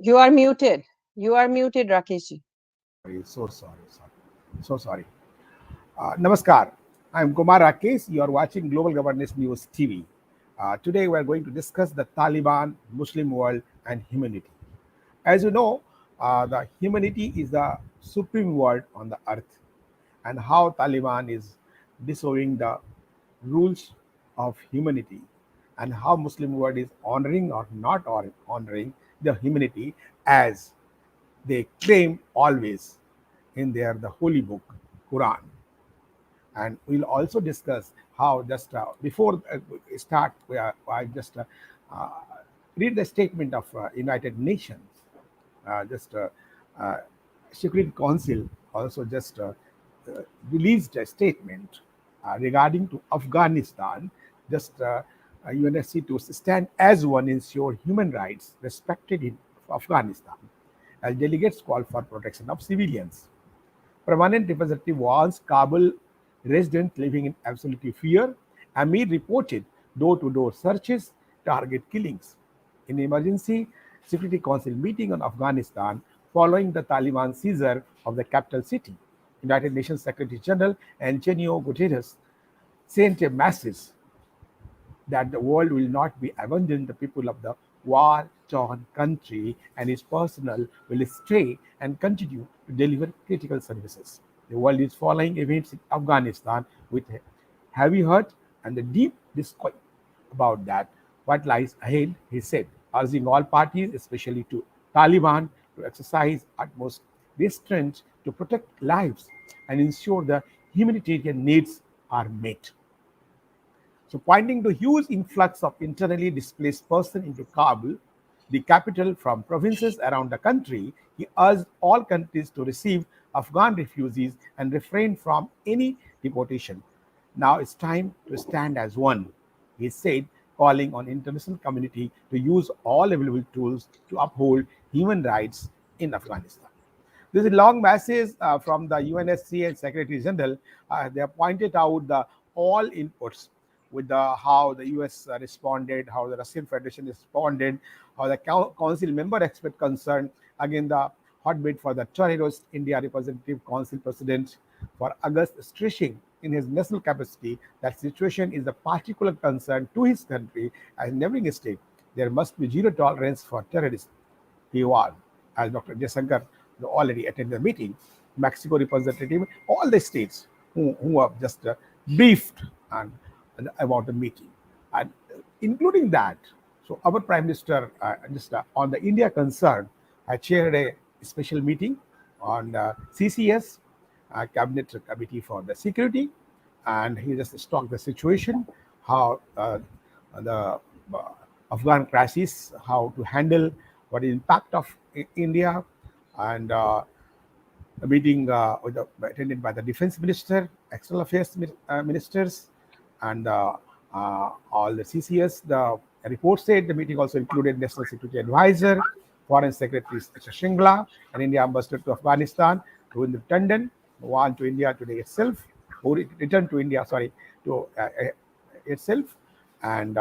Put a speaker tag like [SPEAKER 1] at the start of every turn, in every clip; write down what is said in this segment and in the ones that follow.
[SPEAKER 1] You are muted. You are muted, Rakeshji.
[SPEAKER 2] So sorry. Namaskar. I'm Kumar Rakesh. You are watching Global Governance News TV. Today we are going to discuss the Taliban, Muslim world, and humanity. As you know, the humanity is the supreme word on the earth, and how Taliban is disobeying the rules of humanity, and how Muslim world is honoring or not honoring the humanity as they claim always in their the holy book Quran. And we'll also discuss how just before we start I just uh, read the statement of United Nations, just uh, Security Council also just released a statement regarding to Afghanistan, just UNSC to stand as one, ensure human rights respected in Afghanistan, as delegates call for protection of civilians. Permanent representative warns Kabul residents living in absolute fear amid reported door-to-door searches, target killings. In emergency Security Council meeting on Afghanistan following the Taliban seizure of the capital city, United Nations Secretary General Antonio Guterres sent a message that the world will not be abandoned the people of the war-torn country, and its personnel will stay and continue to deliver critical services. The world is following events in Afghanistan with a heavy heart and a deep disquiet about that what lies ahead, he said, urging all parties, especially to Taliban, to exercise utmost restraint to protect lives and ensure the humanitarian needs are met. So, pointing to huge influx of internally displaced persons into Kabul, the capital, from provinces around the country, he urged all countries to receive Afghan refugees and refrain from any deportation. Now it's time to stand as one, he said, calling on international community to use all available tools to uphold human rights in Afghanistan. This is a long message from the UNSC and Secretary General. They have pointed out the all inputs with the how the US responded, how the Russian Federation responded, how the council member expert concerned. Again, the hotbed for the terrorist India Representative Council President for August, stressing in his national capacity that situation is a particular concern to his country as neighboring state. There must be zero tolerance for terrorism. He was, as Dr. Jaishankar already attended the meeting, Mexico representative, all the states who have just briefed about the meeting, and including that. So our Prime Minister, just on the India concern, chaired a special meeting on CCS, Cabinet Committee for the Security, and he just talked the situation, how the Afghan crisis, how to handle what is impact of India, and a meeting attended by the Defense Minister, External Affairs Ministers, and all the CCS. The report said the meeting also included National Security Advisor, Foreign Secretary Shingla, and India Ambassador to Afghanistan, Ravindra Tandon, who went to India today itself, who returned to India, sorry, to itself. And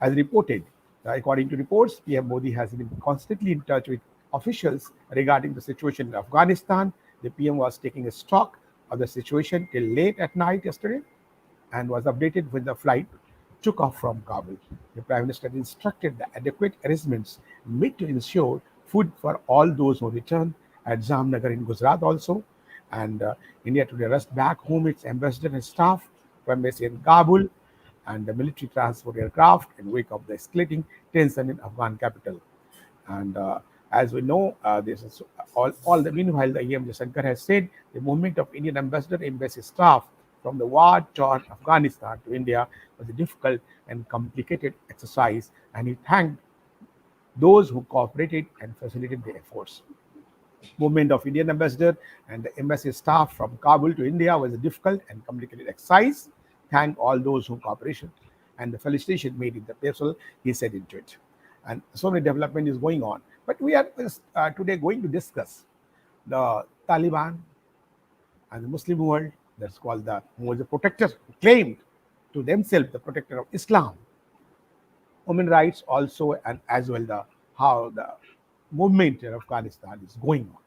[SPEAKER 2] as reported, according to reports, PM Modi has been constantly in touch with officials regarding the situation in Afghanistan. The PM was taking a stock of the situation till late at night yesterday and was updated when the flight took off from Kabul. The Prime Minister instructed the adequate arrangements made to ensure food for all those who return at Jamnagar in Gujarat also. And India today rushed back home its ambassador and staff from embassy in Kabul and the military transport aircraft in wake of the escalating tension in Afghan capital. And as we know, this is all the meanwhile, the EM Shankar has said the movement of Indian ambassador embassy staff from the war-torn Afghanistan to India was a difficult and complicated exercise, and he thanked those who cooperated and facilitated the efforts. Movement of Indian ambassador and the embassy staff from Kabul to India was a difficult and complicated exercise. Thank all those who cooperation and the felicitation made in the parcel, he said into it. And so many development is going on. But we are today going to discuss the Taliban and the Muslim world, that's called the who was a protector, who claimed to themselves the protector of Islam, women rights also, and as well the how the movement in Afghanistan is going on.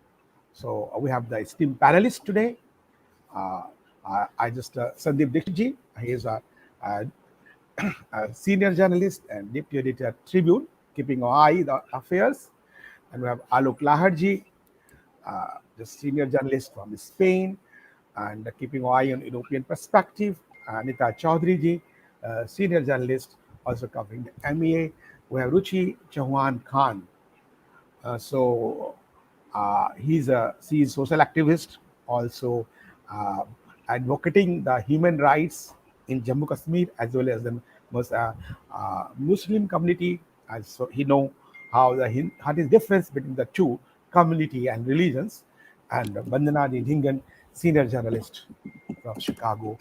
[SPEAKER 2] So we have the esteemed panelists today. Uh, I just Sandeep Dixitji. He is a, a senior journalist and deputy editor Tribune, keeping an eye on the affairs. And we have Alok Lahadji, the senior journalist from Spain, and keeping an eye on European perspective. Anita Choudhary ji, senior journalist, also covering the MEA. We have Ruchi Chauhan Khan. She's social activist, also uh, advocating the human rights in Jammu Kashmir as well as the Muslim community. And so he know how is difference between the two community and religions. And Vandana Jhingan, senior journalist from Chicago,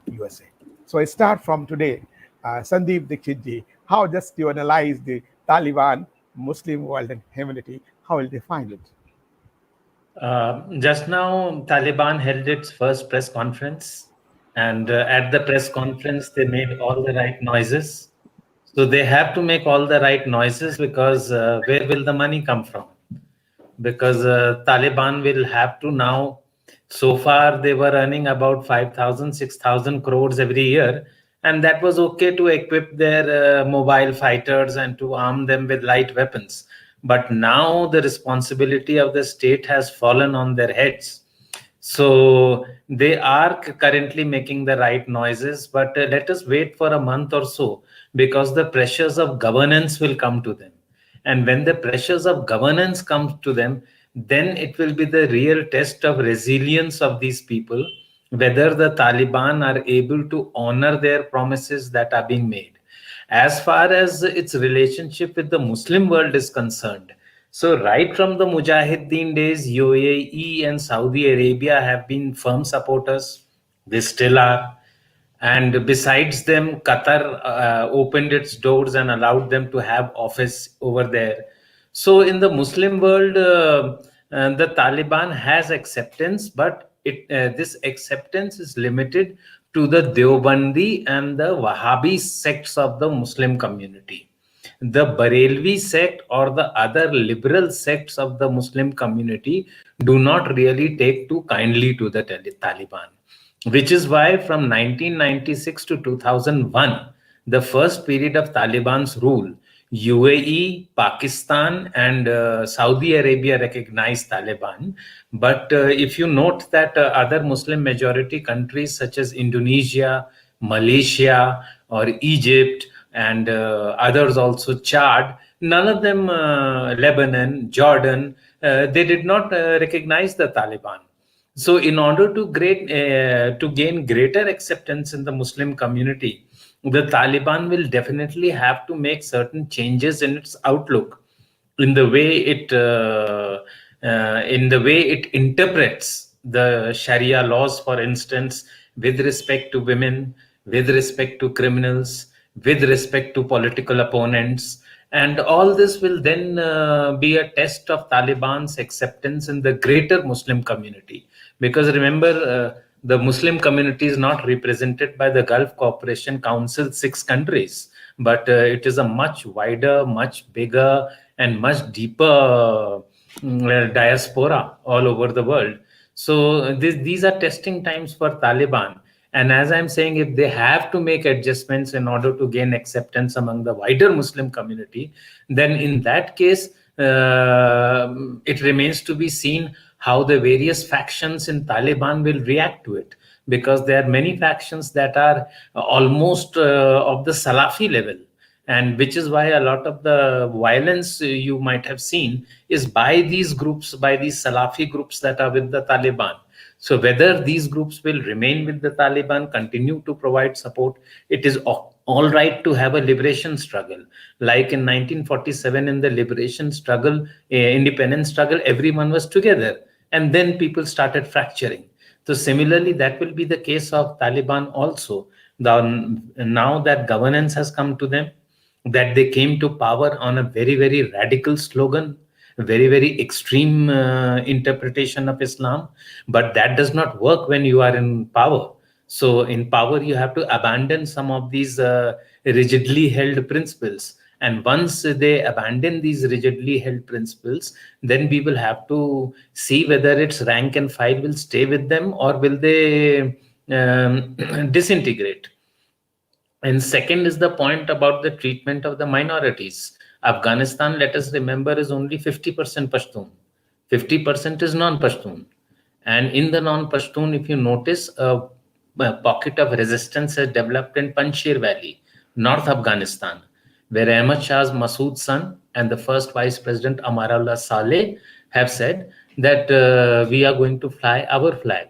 [SPEAKER 2] USA. So I start from today, Sandeep Dixitji. How just you analyze the Taliban, Muslim world, and humanity? How will they find it?
[SPEAKER 3] Just now, Taliban held its first press conference, and at the press conference, they made all the right noises. So they have to make all the right noises because where will the money come from? Because Taliban will have to now. So far, they were earning about 5,000, 6,000 crores every year, and that was okay to equip their mobile fighters and to arm them with light weapons. But now the responsibility of the state has fallen on their heads. So they are currently making the right noises, but let us wait for a month or so because the pressures of governance will come to them. And when the pressures of governance come to them, then it will be the real test of resilience of these people, whether the Taliban are able to honor their promises that are being made. As far as its relationship with the Muslim world is concerned, so right from the Mujahideen days, UAE and Saudi Arabia have been firm supporters. They still are. And besides them, Qatar opened its doors and allowed them to have office over there. So in the Muslim world, the Taliban has acceptance, but this acceptance is limited to the Deobandi and the Wahhabi sects of the Muslim community. The Barelvi sect or the other liberal sects of the Muslim community do not really take too kindly to the Taliban, which is why from 1996 to 2001, the first period of Taliban's rule, UAE, Pakistan, and Saudi Arabia recognized Taliban. But if you note that other Muslim majority countries such as Indonesia, Malaysia, or Egypt, and others also, Chad, none of them, Lebanon, Jordan, they did not recognize the Taliban. So, in order to gain greater acceptance in the Muslim community, the Taliban will definitely have to make certain changes in its outlook, in the way it interprets the Sharia laws, for instance, with respect to women, with respect to criminals, with respect to political opponents. And all this will then be a test of Taliban's acceptance in the greater Muslim community. Because remember, the Muslim community is not represented by the Gulf Cooperation Council 6 countries, but it is a much wider, much bigger, and much deeper diaspora all over the world. So these are testing times for Taliban. And as I'm saying, if they have to make adjustments in order to gain acceptance among the wider Muslim community, then in that case, it remains to be seen how the various factions in Taliban will react to it. Because there are many factions that are almost of the Salafi level, and which is why a lot of the violence you might have seen is by these groups, by these Salafi groups that are with the Taliban. So whether these groups will remain with the Taliban, continue to provide support, it is all right to have a liberation struggle. Like in 1947, in the liberation struggle, independence struggle, everyone was together. And then people started fracturing. So similarly, that will be the case of Taliban also. Now that governance has come to them, that they came to power on a very, very radical slogan, very, very extreme interpretation of Islam. But that does not work when you are in power. So in power, you have to abandon some of these rigidly held principles And once they abandon these rigidly held principles, then we will have to see whether its rank and file will stay with them or will they disintegrate. And second is the point about the treatment of the minorities. Afghanistan, let us remember, is only 50% Pashtun. 50% is non-Pashtun. And in the non-Pashtun, if you notice, a pocket of resistance has developed in Panjshir Valley, North Afghanistan, where Ahmad Shah's Masood son and the first Vice President Amarullah Saleh have said that we are going to fly our flag.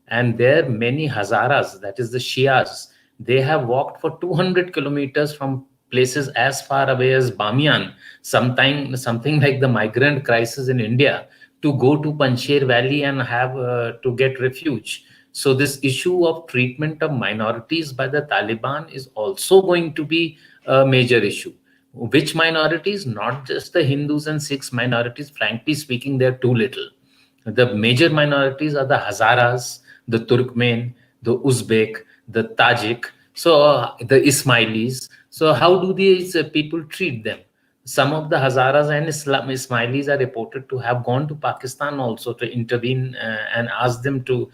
[SPEAKER 3] And there many Hazaras, that is the Shias, they have walked for 200 kilometers from places as far away as Bamiyan, sometime something like the migrant crisis in India, to go to Panjshir Valley and have to get refuge. So this issue of treatment of minorities by the Taliban is also going to be a major issue. Which minorities? Not just the Hindus and Sikhs minorities. Frankly speaking, they're too little. The major minorities are the Hazaras, the Turkmen, the Uzbek, the Tajik, so the Ismailis. So how do these people treat them? Some of the Hazaras and Ismailis are reported to have gone to Pakistan also to intervene and ask them to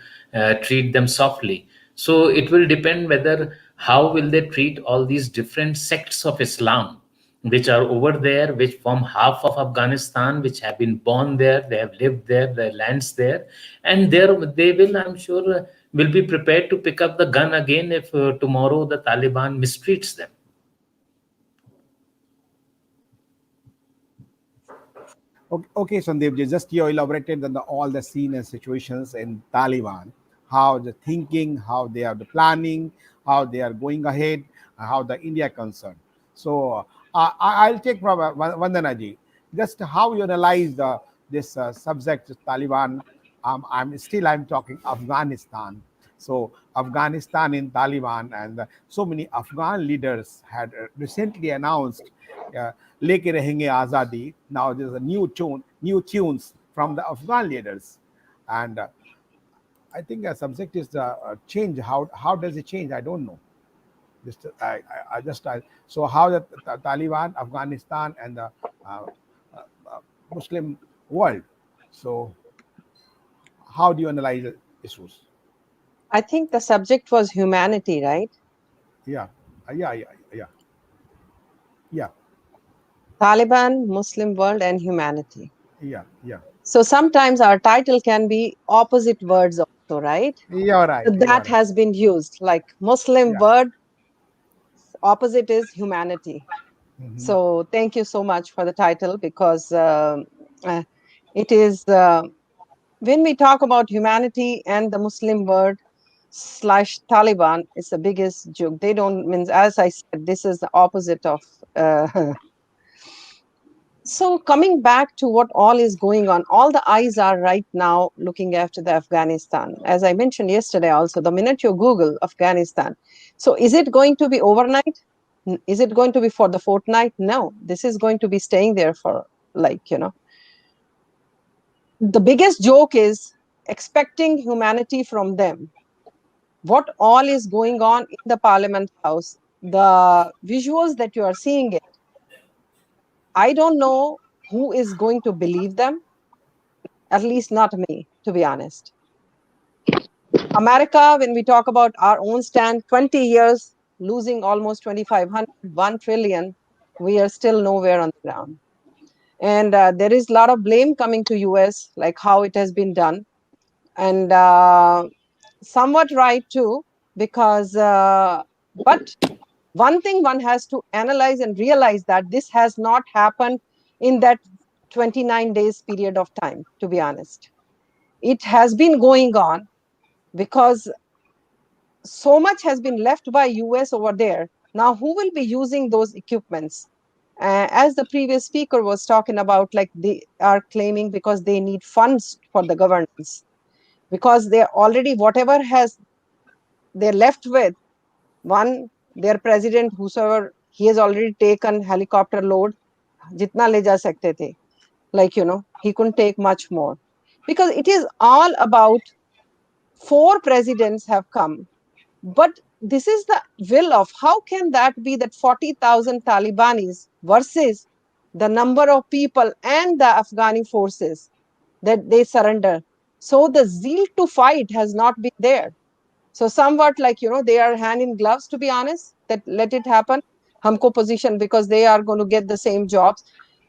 [SPEAKER 3] treat them softly. So it will depend whether how will they treat all these different sects of Islam which are over there, which form half of Afghanistan, which have been born there, they have lived there, their lands there, and there they will, I'm sure, will be prepared to pick up the gun again if tomorrow the Taliban mistreats them.
[SPEAKER 2] Okay, Sandeep, just you elaborated on all the scene and situations in Taliban, how the thinking, how they are the planning, how they are going ahead, how the India concerned. So I'll take from Vandana ji, just how you analyze this subject Taliban. I'm talking Afghanistan. So Afghanistan in Taliban, and so many Afghan leaders had recently announced uh, Leke Rahenge Azadi. Now there's a new tunes from the Afghan leaders, and I think a subject is change. How does it change? I don't know. Just I just so how the Taliban, Afghanistan, and the uh, Muslim world. So how do you analyze the issues?
[SPEAKER 1] I think the subject was humanity, right?
[SPEAKER 2] Yeah, yeah. Yeah,
[SPEAKER 1] Taliban, Muslim world, and humanity.
[SPEAKER 2] yeah.
[SPEAKER 1] So sometimes our title can be opposite words also, right?
[SPEAKER 2] You're right.
[SPEAKER 1] So
[SPEAKER 2] You are
[SPEAKER 1] that
[SPEAKER 2] right.
[SPEAKER 1] has been used. Like Muslim
[SPEAKER 2] Yeah.
[SPEAKER 1] word, opposite is humanity.
[SPEAKER 2] Hmm.
[SPEAKER 1] So thank you so much for the title because uh, it is when we talk about humanity and the Muslim word slash Taliban, it's the biggest joke. They don't means as I said, this is the opposite of. So coming back to what all is going on, all the eyes are right now looking after the Afghanistan. As I mentioned yesterday, also the minute you Google Afghanistan, so is it going to be overnight? Is it going to be for the fortnight? No, this is going to be staying there for like. The biggest joke is expecting humanity from them. What all is going on in the Parliament House, the visuals that you are seeing it, I don't know who is going to believe them, at least not me, to be honest. America, when we talk about our own stand, 20 years, losing almost 2,500, 1 trillion, we are still nowhere on the ground. And there is a lot of blame coming to US, like how it has been done. And somewhat right too, because, but one thing one has to analyze and realize that this has not happened in that 29 days period of time, to be honest. It has been going on because so much has been left by US over there. Now who will be using those equipments? As the previous speaker was talking about, like they are claiming because they need funds for the governance, because they already whatever has they're left with. One, their president, whosoever, he has already taken helicopter load, jitna le ja sakte the. Like, he couldn't take much more. Because it is all about 4 presidents have come. But this is the will of, how can that be that 40,000 Talibanis versus the number of people and the Afghani forces that they surrender? So the zeal to fight has not been there. So somewhat like, they are hand in gloves, to be honest, that let it happen. Humko position, because they are going to get the same jobs.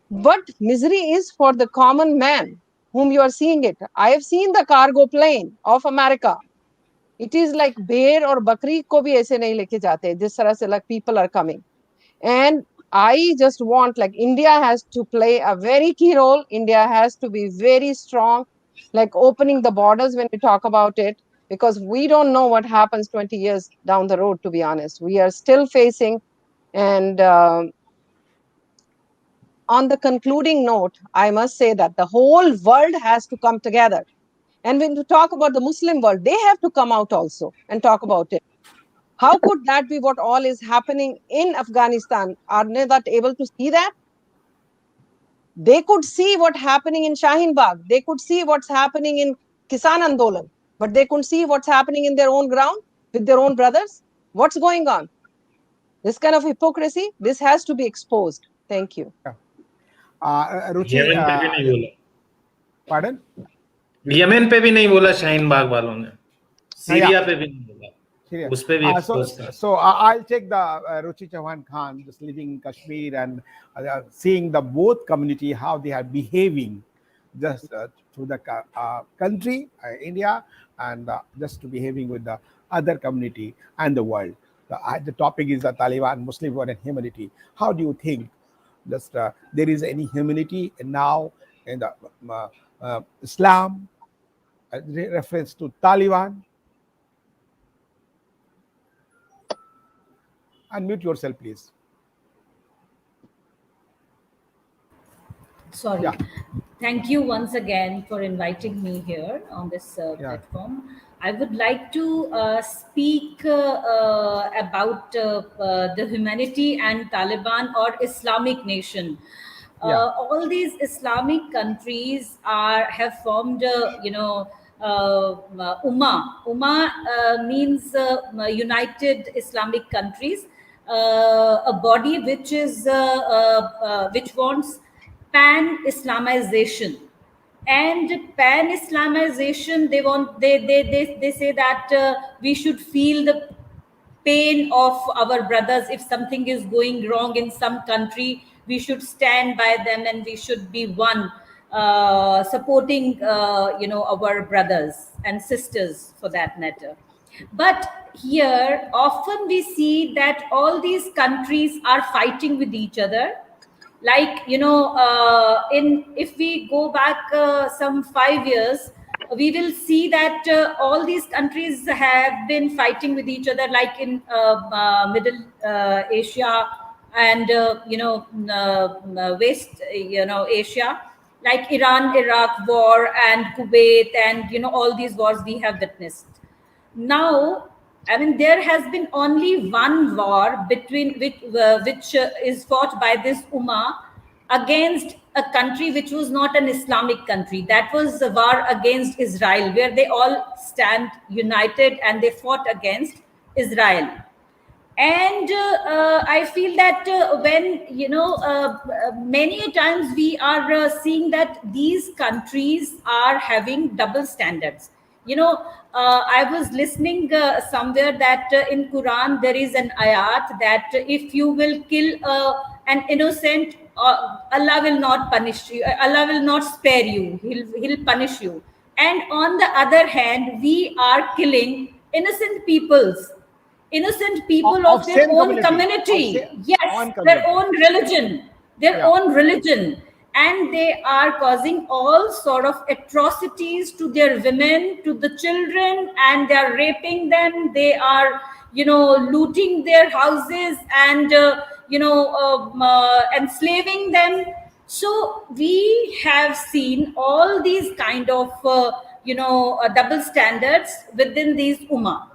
[SPEAKER 1] But misery is for the common man whom you are seeing it. I have seen the cargo plane of America. It is like bear or bakri ko bhi aise nahi leke jate, jis tarah se like people are coming. And I just want, like, India has to play a very key role. India has to be very strong, like opening the borders when we talk about it, because we don't know what happens 20 years down the road, to be honest. We are still facing. And on the concluding note, I must say that the whole world has to come together. And when we talk about the Muslim world, they have to come out also and talk about it. How could that be what all is happening in Afghanistan? Are they not able to see that? They could see what's happening in Shaheen Bagh. They could see what's happening in Kisan Andolan, but they couldn't see what's happening in their own ground with their own brothers. What's going on? This kind of hypocrisy, this has to be exposed. Thank you.
[SPEAKER 2] Yeah. Ruchi,
[SPEAKER 3] Yemen पे भी नहीं बोला,
[SPEAKER 2] pardon?
[SPEAKER 3] Yemen पे भी नहीं बोला शाहीन बाग वालों ने, सीरिया पे भी नहीं बोला,
[SPEAKER 2] Syria.
[SPEAKER 3] उस पे भी एक्सपोज कर.
[SPEAKER 2] So I'll take the Ruchi Chauhan Khan, just living in Kashmir and seeing the both community, how they are behaving just to the country, India, and just to behaving with the other community and the world. The topic is the Taliban, Muslim war and humanity. How do you think just there is any humanity now in the Islam, reference to Taliban? Unmute yourself, please.
[SPEAKER 4] Sorry.
[SPEAKER 2] Yeah.
[SPEAKER 4] Thank you once again for inviting me here on this platform. I would like to speak about the humanity and Taliban or Islamic nation. All these Islamic countries have formed, Ummah means United Islamic Countries, a body which wants pan-Islamization. And pan-Islamization, they say that we should feel the pain of our brothers. If something is going wrong in some country, we should stand by them and we should be one, supporting our brothers and sisters for that matter. But here often we see that all these countries are fighting with each other. Like, if we go back some 5 years, we will see that all these countries have been fighting with each other, like in Middle Asia and West Asia, like Iran Iraq war and Kuwait, and all these wars we have witnessed. Now, I mean, there has been only one war between which is fought by this Ummah against a country which was not an Islamic country. That was the war against Israel, where they all stand united and they fought against Israel. And I feel that when many times we are seeing that these countries are having double standards. I was listening somewhere that in Quran there is an ayat that if you will kill an innocent, Allah will not punish you, Allah will not spare you, he'll punish you. And on the other hand, we are killing innocent people of their own community. Yes, their own religion, and they are causing all sort of atrocities to their women, to the children, and they are raping them. They are looting their houses and enslaving them. So we have seen all these kind of double standards within these ummah.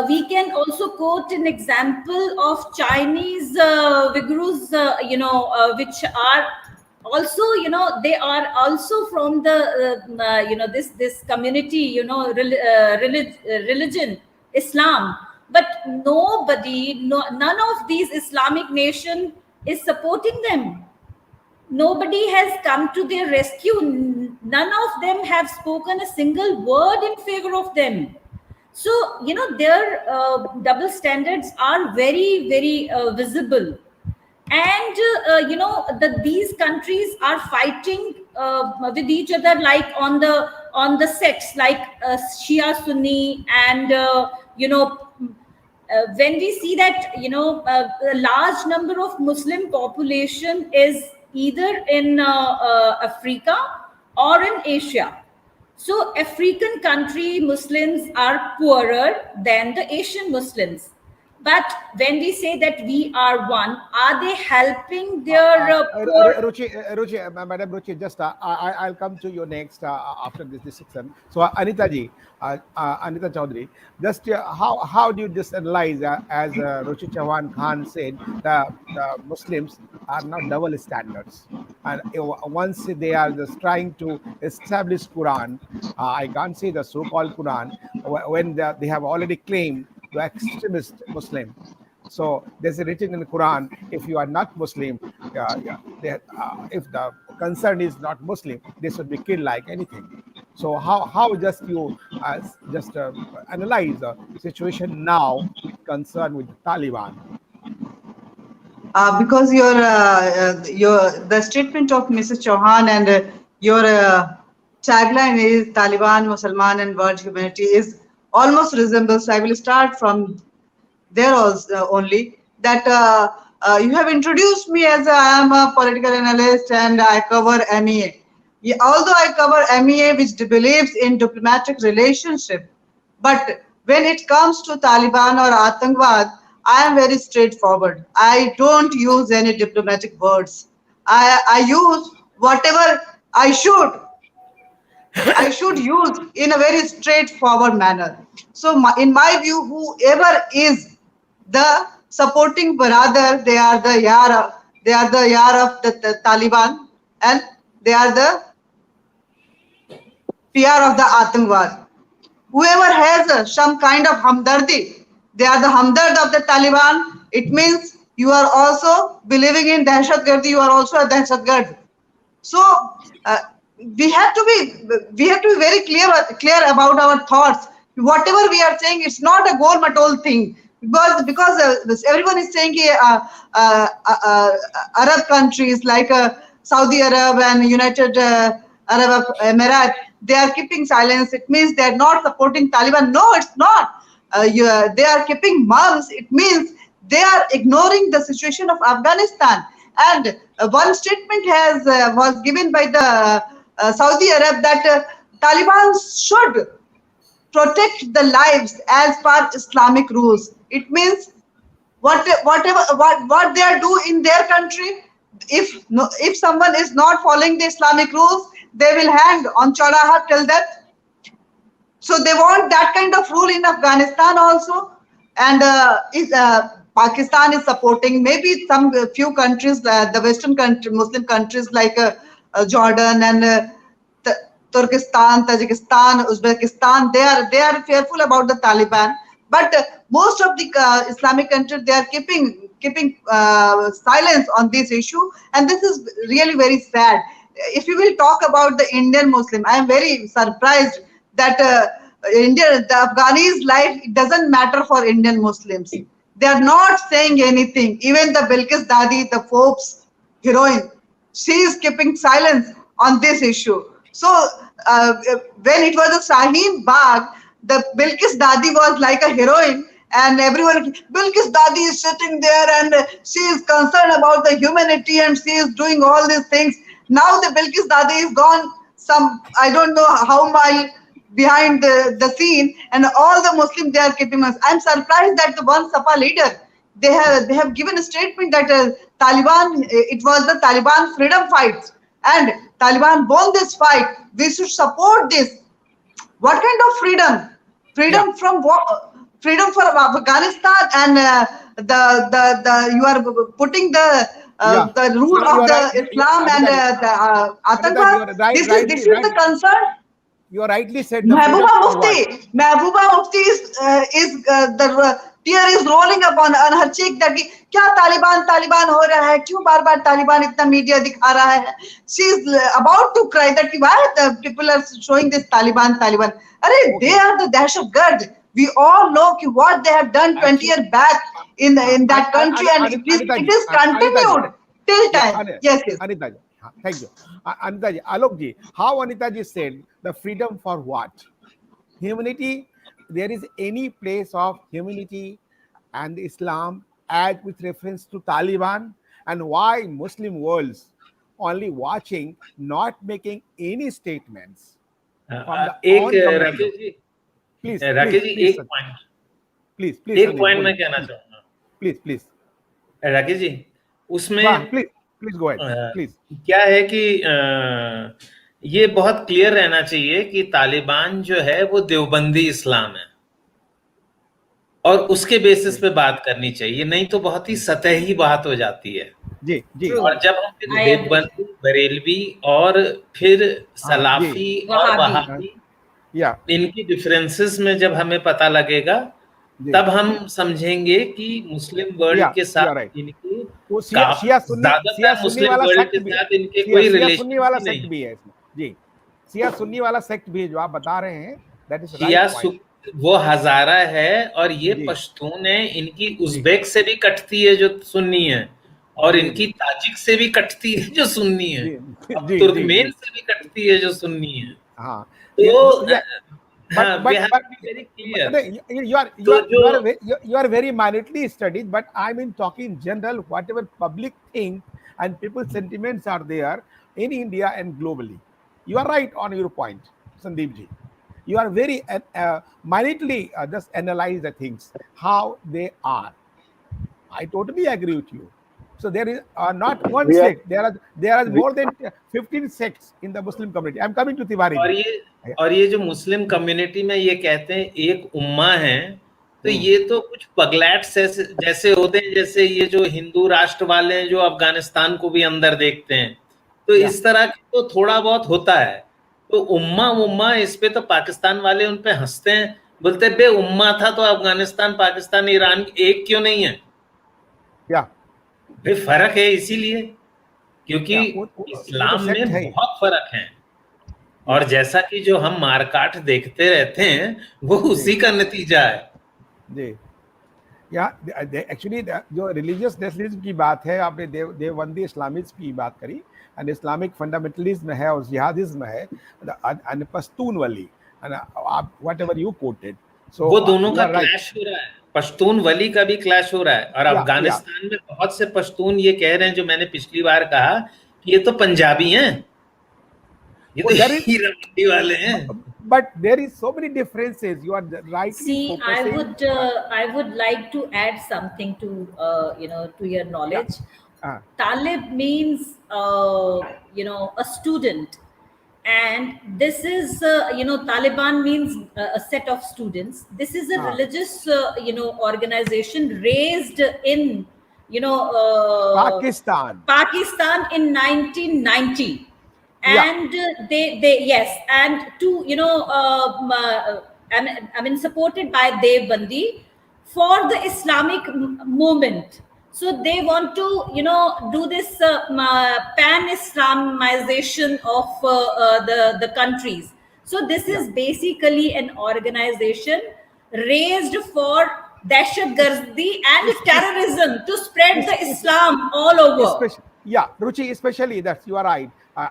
[SPEAKER 4] We can also quote an example of Chinese Uyghurs, which are also, they are also from the, this community, religion, Islam. But none of these Islamic nation is supporting them. Nobody has come to their rescue. None of them have spoken a single word in favor of them. So, their double standards are very, very visible. And, these countries are fighting with each other, like on the sects, like Shia Sunni, and, when we see that, a large number of Muslim population is either in Africa or in Asia. So African country Muslims are poorer than the Asian Muslims. But when we say that we are one, are they helping their poor?
[SPEAKER 2] Madam Ruchi, just I'll come to you next after this discussion. So Anita ji, Anita Choudhary, just how do you just analyze, as Ruchi Chauhan Khan said, the Muslims are not double standards, and once they are just trying to establish Quran, I can't say the so-called Quran, when they have already claimed the extremist Muslim. So there's written in the Quran, if you are not Muslim, if the concern is not Muslim, they should be killed like anything. So how just you analyze the situation now concerned with the Taliban?
[SPEAKER 5] Because the statement of Mrs. Chauhan and your tagline is Taliban, Musliman and world humanity is almost resembles. I will start from there also, only that you have introduced me as I am a political analyst and I cover MEA. Although I cover MEA, which believes in diplomatic relationship, but when it comes to Taliban or Atangwad, I am very straightforward. I don't use any diplomatic words. I use whatever I should use in a very straightforward manner. So in my view, whoever is the supporting brother, they are the yar of the Taliban, and they are the PR of the Atangwad. Whoever has some kind of hamdardi, they are the hamdard of the Taliban. It means you are also believing in dahshatgardi, you are also a dahshatgard. So we have to be very clear about our thoughts. Whatever we are saying, it's not a goal matol thing, because everyone is saying Arab countries like Saudi Arab and United Arab Emirates, they are keeping silence. It means they are not supporting Taliban. No, it's not. They are keeping mums. It means they are ignoring the situation of Afghanistan. And one statement was given by the Saudi Arab that Taliban should protect the lives as per Islamic rules. It means what they are doing in their country, if someone is not following the Islamic rules, they will hang on Choudhary till death. So they want that kind of rule in Afghanistan also, and Pakistan is supporting maybe some few countries, the Western country, Muslim countries like Jordan and Turkestan, Tajikistan, Uzbekistan. They are fearful about the Taliban, but most of the Islamic countries, they are keeping silence on this issue, and this is really very sad. If you will talk about the Indian Muslim, I am very surprised that the Afghani's life, it doesn't matter for Indian Muslims. They are not saying anything. Even the Bilkis Dadi, the Forbes heroine, she is keeping silence on this issue. So when it was a Shaheen Bagh, the Bilkis Dadi was like a heroine, and everyone, Bilkis Dadi is sitting there and she is concerned about the humanity and she is doing all these things. Now the Bilkis Dadi is gone some, I don't know how mile behind the scene, and all the Muslims, they are keeping us. I'm surprised that the one Sapa leader, they have given a statement that Taliban, it was the Taliban freedom fight, and Taliban won this fight. We should support this. What kind of freedom? Freedom from what? Freedom for Afghanistan, and you are putting the rule of the Islam and the Atangwad. This is the concern.
[SPEAKER 2] you rightly said the freedom for what?
[SPEAKER 5] Mehbooba Mufti is the tear is rolling up on her cheek that क्या Taliban हो रहा है, क्यों बार-बार Taliban इतना media दिखा रहा है. She is about to cry that why the people are showing this Taliban. अरे they are the dahshatgard. We all know what they have done 20 years back in that country, and it is continued till time. Yes.
[SPEAKER 2] Anita ji, thank you. Anita ji, Alok ji, how Anita ji said the freedom for what? Humanity. There is any place of humanity and Islam as with reference to Taliban, and why Muslim worlds only watching, not making any statements from the own community. Please,
[SPEAKER 3] Rakesh ji, एक point मैं कहना चाहूंगा.
[SPEAKER 2] Please
[SPEAKER 3] Rakesh ji, उसमें
[SPEAKER 2] please go ahead. Please
[SPEAKER 3] क्या है कि ये बहुत क्लियर रहना चाहिए कि तालिबान जो है वो देवबंदी इस्लाम है, और उसके बेसिस पे बात करनी चाहिए, नहीं तो बहुत ही सतही बात हो जाती है.
[SPEAKER 2] जी.
[SPEAKER 3] और जब हम देवबंदी, बरेलवी और फिर सलाफी और वहाबी इनकी डिफरेंसेस में जब हमें पता लगेगा, तब हम समझेंगे कि मुस्लिम वर्ल्ड के साथ इनके ज्यादातर मुस्लिम वर्ल्ड के साथ इनके कोई रिलेशन नहीं
[SPEAKER 2] भी है इसमें. जी, शिया सुन्नी वाला सेक्ट भी है जो आप बता रहे हैं, दैट इज राइट.
[SPEAKER 3] वो हजारा है, और ये पश्तून है. इनकी उज़्बेक से भी कटती है जो सुन्नी है, और इनकी ताजिक से भी कटती है जो सुन्नी है, तुर्कमेन से भी कटती है जो सुन्नी है.
[SPEAKER 2] हाँ,
[SPEAKER 3] तो
[SPEAKER 2] you are very minutely studied, but I mean talking in general, whatever public thing and people's sentiments are there in India and globally. You are right on your point, Sandeep ji. You are very minutely just analyze the things how they are. I totally agree with you. So there is not one sect. There are more than 15 sects in the Muslim community. I'm coming to Tiwari.
[SPEAKER 3] और ये जो Muslim community में ये कहते हैं एक उम्मा है, तो ये तो कुछ पगलैट्स जैसे होते हैं, जैसे ये जो हिंदू राष्ट्र वाले हैं जो अफगानिस्तान को भी अंदर देखते हैं, तो इस तरह की तो थोड़ा बहुत होता है. तो उम्मा इस पे तो पाकिस्तान वाले उन पे हंसते हैं, बोलते बे उम्मा था तो अफगानिस्तान, पाकिस्तान, ईरान एक क्यों नहीं है? भाई फर्क है, इसीलिए क्योंकि इस्लाम में बहुत फर्क है, और जैसा कि जो हम मारकाट देखते रहते हैं वो उसी का नतीजा है.
[SPEAKER 2] एक्चुअली जो रिलीजियस नेशनलिज्म की बात है, आपने देवबंदी इस्लामिज्म की बात करी, एंड इस्लामिक फंडामेंटलिज्म है और जिहादिज्म है, and Pashtunwali, whatever you quoted. So
[SPEAKER 3] वो दोनों का क्लैश हो रहा है, पश्तून वली का भी क्लैश हो रहा है. और अफगानिस्तान में बहुत से पश्तून ये कह रहे हैं, जो मैंने पिछली बार कहा कि ये तो पंजाबी हैं, ये तो हीरामंडी वाले हैं.
[SPEAKER 2] But there is so many differences. You are right.
[SPEAKER 4] See, I would like to add something to to your knowledge. Talib means a student, and this is Taliban means a set of students. This is a religious organization raised in Pakistan in 1990. And and to supported by Devbandi for the Islamic movement. So they want to do this pan-Islamization of the countries. So this is basically an organization raised for dahshatgardi and terrorism to spread the Islam all over.
[SPEAKER 2] Ruchi, especially that you are right.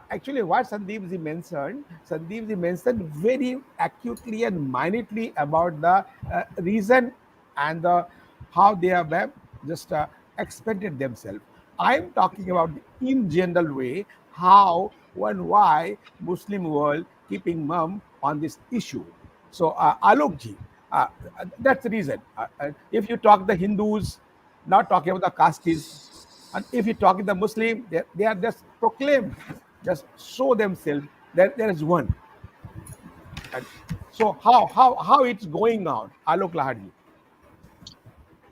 [SPEAKER 2] Actually, what Sandeep ji mentioned very acutely and minutely about the reason and how they have just expanded themselves. I am talking about in general way how and why Muslim world keeping mum on this issue. So Alok ji, that's the reason. If you talk the Hindus, not talking about the castes, and if you talk the Muslim, they are just proclaimed, just show themselves that there is one. And so how it's going on, Alok, Lahad ji?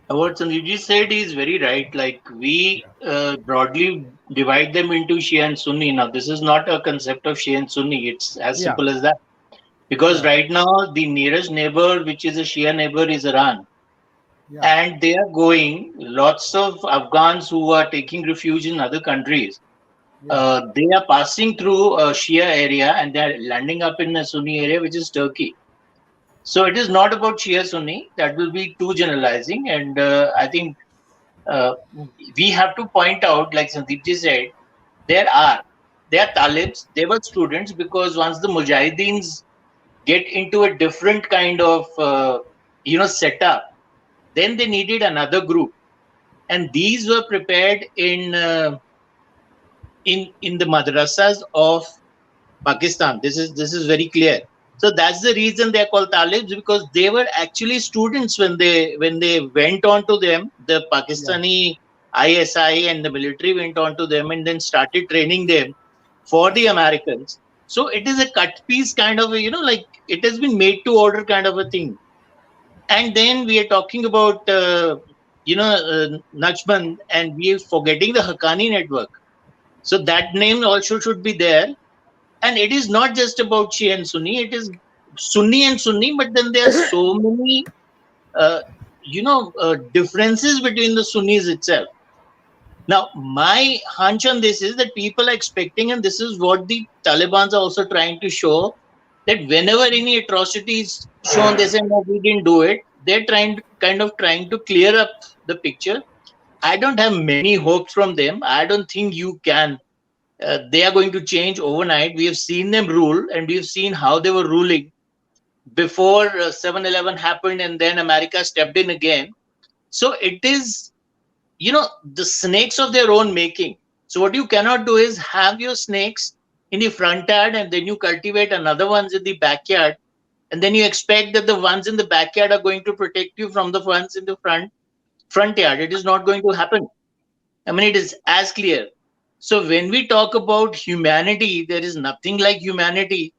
[SPEAKER 6] What Sanjeev said is very right. Like we broadly divide them into Shia and Sunni. Now this is not a concept of Shia and Sunni. It's as simple as that. Because right now the nearest neighbor, which is a Shia neighbor, is Iran. And they are going, lots of Afghans who are taking refuge in other countries. They are passing through a Shia area and they are landing up in a Sunni area, which is Turkey. So it is not about Shia Sunni. That will be too generalizing. And I think we have to point out, like Sandeepji said, they are Talibs, they were students, because once the Mujahideens get into a different kind of setup, then they needed another group, and these were prepared in the madrasas of Pakistan. This is very clear. So that's the reason they are called Talibs, because they were actually students when they went on to them. The Pakistani ISI and the military went on to them and then started training them for the Americans. So it is a cut piece kind of like it has been made to order kind of a thing. And then we are talking about Nachman, and we are forgetting the Haqqani network. So that name also should be there. And it is not just about Shia and Sunni, it is Sunni and Sunni, but then there are so many, differences between the Sunnis itself. Now, my hunch on this is that people are expecting, and this is what the Taliban are also trying to show, that whenever any atrocity is shown, they say, no, we didn't do it. They're trying to clear up the picture. I don't have many hopes from them. I don't think you can. They are going to change overnight. We have seen them rule, and we have seen how they were ruling before 7/11 happened, and then America stepped in again. So it is, the snakes of their own making. So what you cannot do is have your snakes in the front yard, and then you cultivate another ones in the backyard, and then you expect that the ones in the backyard are going to protect you from the ones in the front yard. It is not going to happen. I mean, it is as clear. So when we talk about humanity, there is nothing like humanity,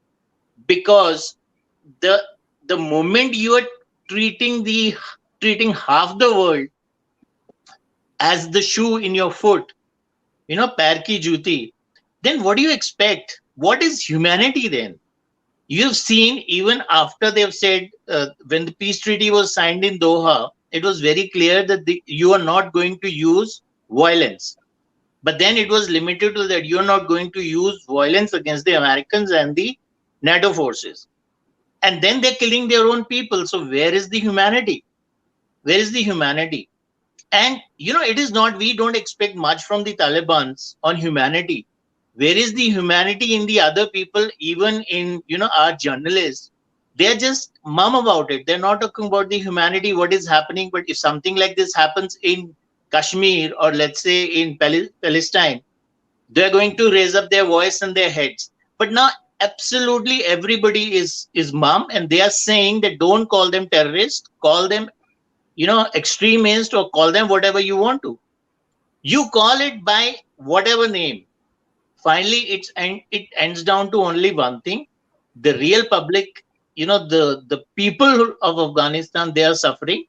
[SPEAKER 6] because the moment you are treating half the world as the shoe in your foot, pair ki juti, then what do you expect? What is humanity then? You have seen, even after they have said, when the peace treaty was signed in Doha, it was very clear that you are not going to use violence. But then it was limited to that you are not going to use violence against the Americans and the NATO forces. And then they're killing their own people. So where is the humanity? Where is the humanity? And, it is not, we don't expect much from the Taliban on humanity. Where is the humanity in the other people, even in, our journalists? They're just mum about it. They're not talking about the humanity, what is happening. But if something like this happens in Kashmir, or let's say in Palestine, they're going to raise up their voice and their heads. But now absolutely everybody is mum, and they are saying that don't call them terrorists, call them extremists, or call them whatever you want to. You call it by whatever name. Finally, it ends down to only one thing: the real public, the people of Afghanistan, they are suffering,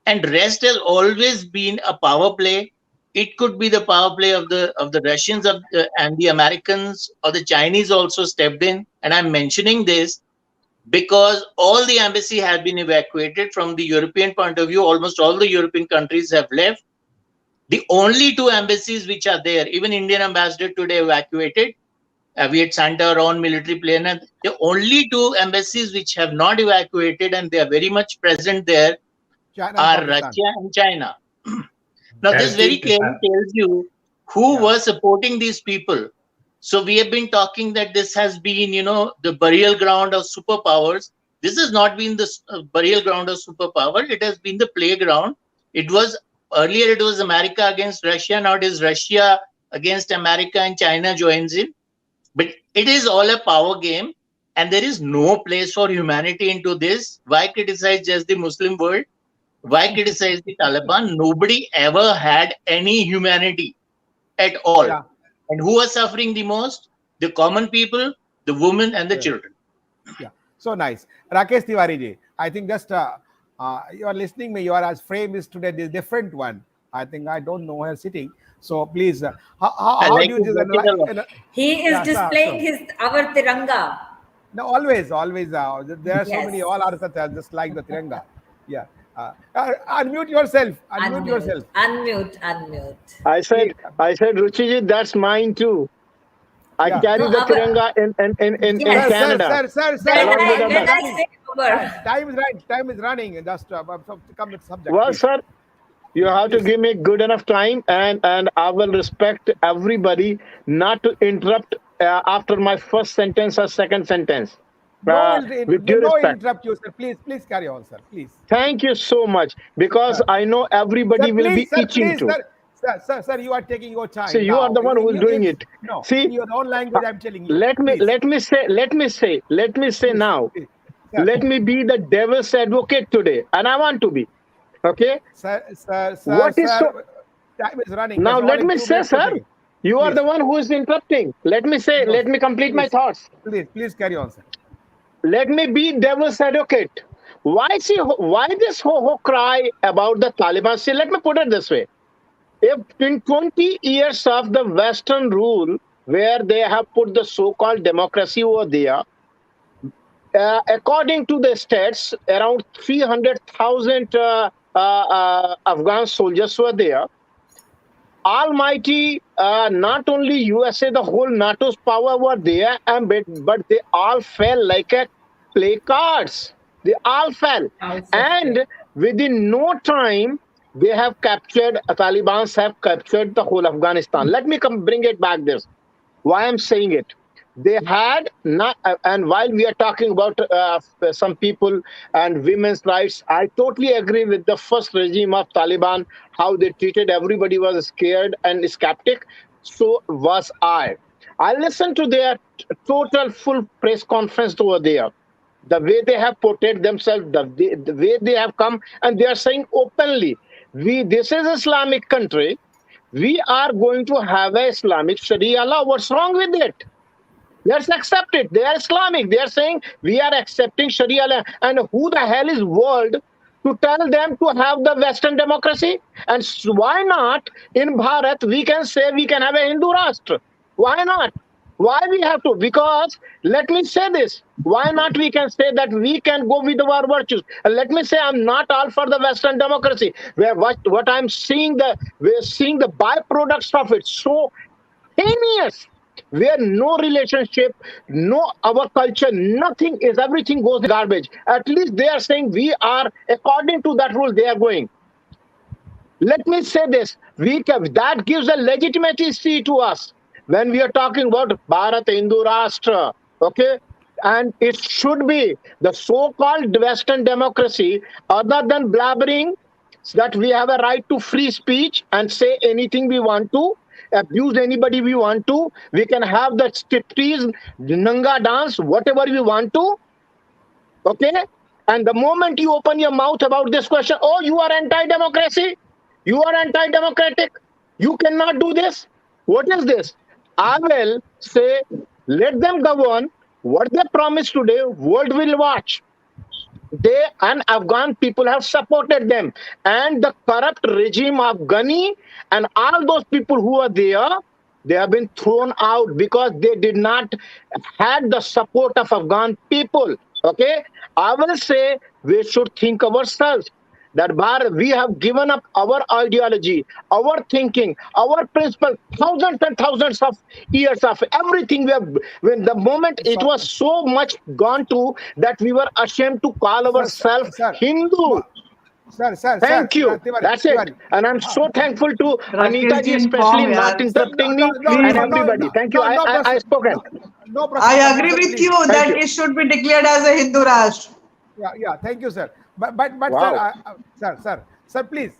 [SPEAKER 6] and rest has always been a power play. It could be the power play of the Russians and the Americans, or the Chinese also stepped in. And I'm mentioning this because all the embassy has been evacuated. From the European point of view, almost all the European countries have left. The only two embassies which are there, even Indian ambassador today evacuated. We had sent our own military plane. And the only two embassies which have not evacuated, and they are very much present there, are Russia and China. Now, this very clearly tells you who were supporting these people. So we have been talking that this has been, the burial ground of superpowers. This has not been the burial ground of superpower. It has been the playground. Earlier it was America against Russia. Now it is Russia against America, and China joins in. But it is all a power game, and there is no place for humanity into this. Why criticize just the Muslim world? Why criticize the Taliban? Nobody ever had any humanity at all. Yeah. And who are suffering the most? The common people, the women, and the children.
[SPEAKER 2] Yeah, so nice. Rakesh Tiwari ji, I think just you are listening me, your frame is today the different one. I think I don't know her sitting. So please, how do you just
[SPEAKER 4] he is displaying our Tiranga.
[SPEAKER 2] No, always, always. There are so many.
[SPEAKER 4] Yes.
[SPEAKER 2] All are just like the Tiranga. Yeah. Unmute yourself. Unmute
[SPEAKER 4] Unmute,
[SPEAKER 2] yourself.
[SPEAKER 4] unmute, unmute.
[SPEAKER 2] Please.
[SPEAKER 7] I said, Ruchiji, that's mine too. I
[SPEAKER 2] Yeah.
[SPEAKER 7] carry
[SPEAKER 4] No,
[SPEAKER 7] the
[SPEAKER 4] our,
[SPEAKER 7] Tiranga in
[SPEAKER 2] Sir,
[SPEAKER 4] yes.
[SPEAKER 2] sir,
[SPEAKER 7] Canada
[SPEAKER 2] sir, sir, sir.
[SPEAKER 4] When
[SPEAKER 7] along with
[SPEAKER 4] I
[SPEAKER 7] the
[SPEAKER 2] Time is
[SPEAKER 4] when
[SPEAKER 7] bus.
[SPEAKER 4] I
[SPEAKER 2] running.
[SPEAKER 4] say our,
[SPEAKER 2] Time is right. Time is running. Just come with subject,
[SPEAKER 7] Well,
[SPEAKER 2] please.
[SPEAKER 7] sir, you have to
[SPEAKER 2] Please.
[SPEAKER 7] give me good enough time, and I will respect everybody not to interrupt after my first sentence or second sentence. With due
[SPEAKER 2] No
[SPEAKER 7] respect.
[SPEAKER 2] interrupt you, sir. Please carry on, sir. Please.
[SPEAKER 7] Thank you so much because
[SPEAKER 2] Uh,
[SPEAKER 7] I know everybody will be itching
[SPEAKER 2] Please,
[SPEAKER 7] to.
[SPEAKER 2] sir. You are taking your
[SPEAKER 7] See,
[SPEAKER 2] time
[SPEAKER 7] you are
[SPEAKER 2] now.
[SPEAKER 7] the one who is doing it.
[SPEAKER 2] No,
[SPEAKER 7] See,
[SPEAKER 2] in your own
[SPEAKER 7] uh,
[SPEAKER 2] language, I'm telling you. Please,
[SPEAKER 7] let me say
[SPEAKER 2] please,
[SPEAKER 7] now.
[SPEAKER 2] please. Sir,
[SPEAKER 7] Let me be the devil's advocate today, and I want to be. Okay. What is so?
[SPEAKER 2] time is running.
[SPEAKER 7] Now
[SPEAKER 2] That's
[SPEAKER 7] let
[SPEAKER 2] only
[SPEAKER 7] me
[SPEAKER 2] two
[SPEAKER 7] say,
[SPEAKER 2] minutes to
[SPEAKER 7] sir,
[SPEAKER 2] take.
[SPEAKER 7] you are
[SPEAKER 2] Please,
[SPEAKER 7] the one who is interrupting. Let me say,
[SPEAKER 2] no,
[SPEAKER 7] let me complete my
[SPEAKER 2] please,
[SPEAKER 7] thoughts.
[SPEAKER 2] please carry on, sir.
[SPEAKER 7] Let me be devil's advocate. Why this ho cry about the Taliban? See, let me put it this way. If in 20 years of the Western rule, where they have put the so-called democracy over there, according to the stats, around 300,000 Afghan soldiers were there. Almighty, not only USA, the whole NATO's power were there, and but they all fell like a play cards. They all fell,
[SPEAKER 4] out of play.
[SPEAKER 7] and within no time, they have captured. Taliban's have captured the whole Afghanistan. Let me bring it back. This why I'm saying it. They had not, and while we are talking about some people and women's rights, I totally agree with the first regime of Taliban, how they treated everybody was scared and skeptic. So was I. I listened to their total full press conference over there. The way they have portrayed themselves, the way they have come, and they are saying openly, this is Islamic country. We are going to have a Islamic Sharia law. What's wrong with it? Let's accept it. They are Islamic. They are saying we are accepting Sharia law. And who the hell is world to tell them to have the Western democracy? And why not in Bharat we can say we can have a Hindu Rashtra? Why not? Why we have to? Because let me say this. Why not we can say that we can go with our virtues? And let me say I'm not all for the Western democracy. Where what I'm seeing we're seeing the byproducts of it. So 10 years where no relationship, no our culture, nothing is, everything goes garbage. At least they are saying we are according to that rule they are going. Let me say this, that gives a legitimacy to us when we are talking about Bharat Hindu Rashtra, okay? And it should be the so-called Western democracy, other than blabbering that we have a right to free speech and say anything we want to, abuse anybody we want to, we can have the striptease, nanga dance, whatever we want to, okay? And the moment you open your mouth about this question, oh, you are anti-democracy, you are anti-democratic, you cannot do this. What is this? I will say, let them govern what they promised today, world will watch. They and Afghan people have supported them. And the corrupt regime of Ghani and all those people who are there, they have been thrown out because they did not had the support of Afghan people. Okay, I will say we should think ourselves that we have given up our ideology, our thinking, our principle, thousands and thousands of years of everything. We have, when the moment it
[SPEAKER 2] So,
[SPEAKER 7] was so much gone to that we were ashamed to call
[SPEAKER 2] sir,
[SPEAKER 7] ourselves
[SPEAKER 2] sir,
[SPEAKER 7] Hindu.
[SPEAKER 2] sir,
[SPEAKER 7] Thank you.
[SPEAKER 2] Tiwari,
[SPEAKER 7] That's it.
[SPEAKER 2] Tiwari.
[SPEAKER 7] And I'm so thankful to Anita
[SPEAKER 5] Rakesh
[SPEAKER 7] ji,
[SPEAKER 5] ji,
[SPEAKER 7] especially
[SPEAKER 5] inform,
[SPEAKER 7] not
[SPEAKER 5] yaar.
[SPEAKER 2] Sir,
[SPEAKER 7] interrupting me, and
[SPEAKER 5] Please.
[SPEAKER 7] everybody. Thank you. I spoken.
[SPEAKER 2] No personal
[SPEAKER 5] I
[SPEAKER 2] comment,
[SPEAKER 5] agree
[SPEAKER 2] sir,
[SPEAKER 5] with
[SPEAKER 2] please.
[SPEAKER 5] you
[SPEAKER 7] Thank
[SPEAKER 5] that
[SPEAKER 7] you.
[SPEAKER 5] it should be declared as a Hindu Rashtra.
[SPEAKER 2] Yeah. Thank you, sir. But sir,
[SPEAKER 7] Wow.
[SPEAKER 2] sir, please.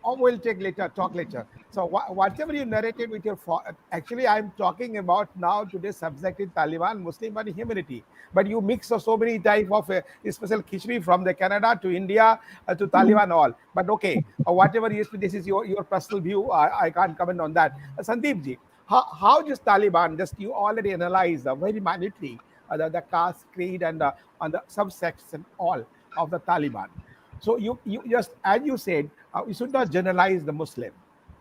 [SPEAKER 2] We'll take later. Talk later. So whatever you narrated with your, actually, I'm talking about now today's subject is Taliban, Muslim and humanity. But you mix so many type of special khichdi from the Canada to India to Taliban all. But okay, whatever is, this is your personal view. I can't comment on that. Sandeep ji, how just Taliban? Just you already analyzed very minutely the caste, creed, and on the subsects and all of the Taliban. So you just, as you said, we should not generalize the Muslim.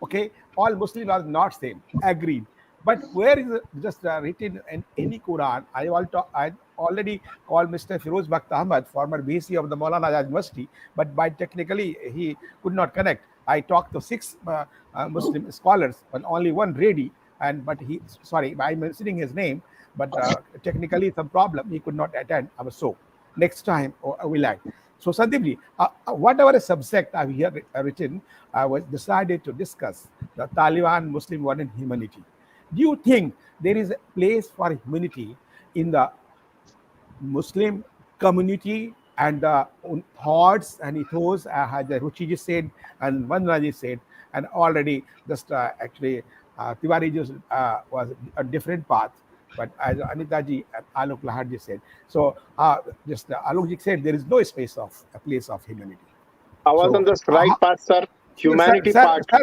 [SPEAKER 2] Okay, all Muslims are not same. Agreed. But where is it just written in any Quran? I already called Mr. Firoz Bakht Ahmad, former BC of the Maulana Azad University, but by technically he could not connect. I talked to 6 Muslim scholars, but only one ready, and but he, sorry, I'm mentioning his name, but technically some problem, he could not attend our show. Next time I will add. So Sandeepji, whatever subject I've here written, I was decided to discuss the Taliban, Muslim world and humanity. Do you think there is a place for humanity in the Muslim community and the thoughts and ethos, as Ruchiji said and Vandana said, and already just actually Tiwari just was a different path. But as Anita ji and Alok Lahad ji said, so just Alok ji said there is no space of a place of humanity.
[SPEAKER 7] I was
[SPEAKER 2] So,
[SPEAKER 7] on this right path, sir. Humanity
[SPEAKER 2] sir,
[SPEAKER 7] part.
[SPEAKER 2] sir,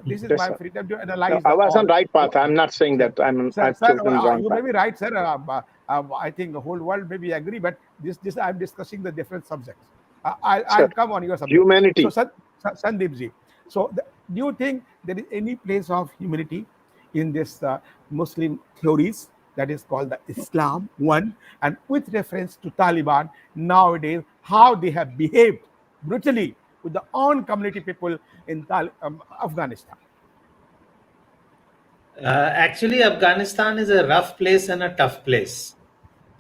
[SPEAKER 2] this is
[SPEAKER 7] Yes,
[SPEAKER 2] my
[SPEAKER 7] sir.
[SPEAKER 2] freedom to
[SPEAKER 7] No,
[SPEAKER 2] analyze
[SPEAKER 7] I was on
[SPEAKER 2] all.
[SPEAKER 7] right path. I'm not saying that I've chosen wrong
[SPEAKER 2] You
[SPEAKER 7] path.
[SPEAKER 2] may be right, sir. I think the whole world may be agree, but this I'm discussing the different subjects. I'll
[SPEAKER 7] Sir,
[SPEAKER 2] come on your subject.
[SPEAKER 7] humanity.
[SPEAKER 2] So, Sandeep ji, so do you think there is any place of humanity in this Muslim theories that is called the Islam one, and with reference to Taliban nowadays, how they have behaved brutally with the own community people in Afghanistan?
[SPEAKER 3] Actually, Afghanistan is a rough place and a tough place.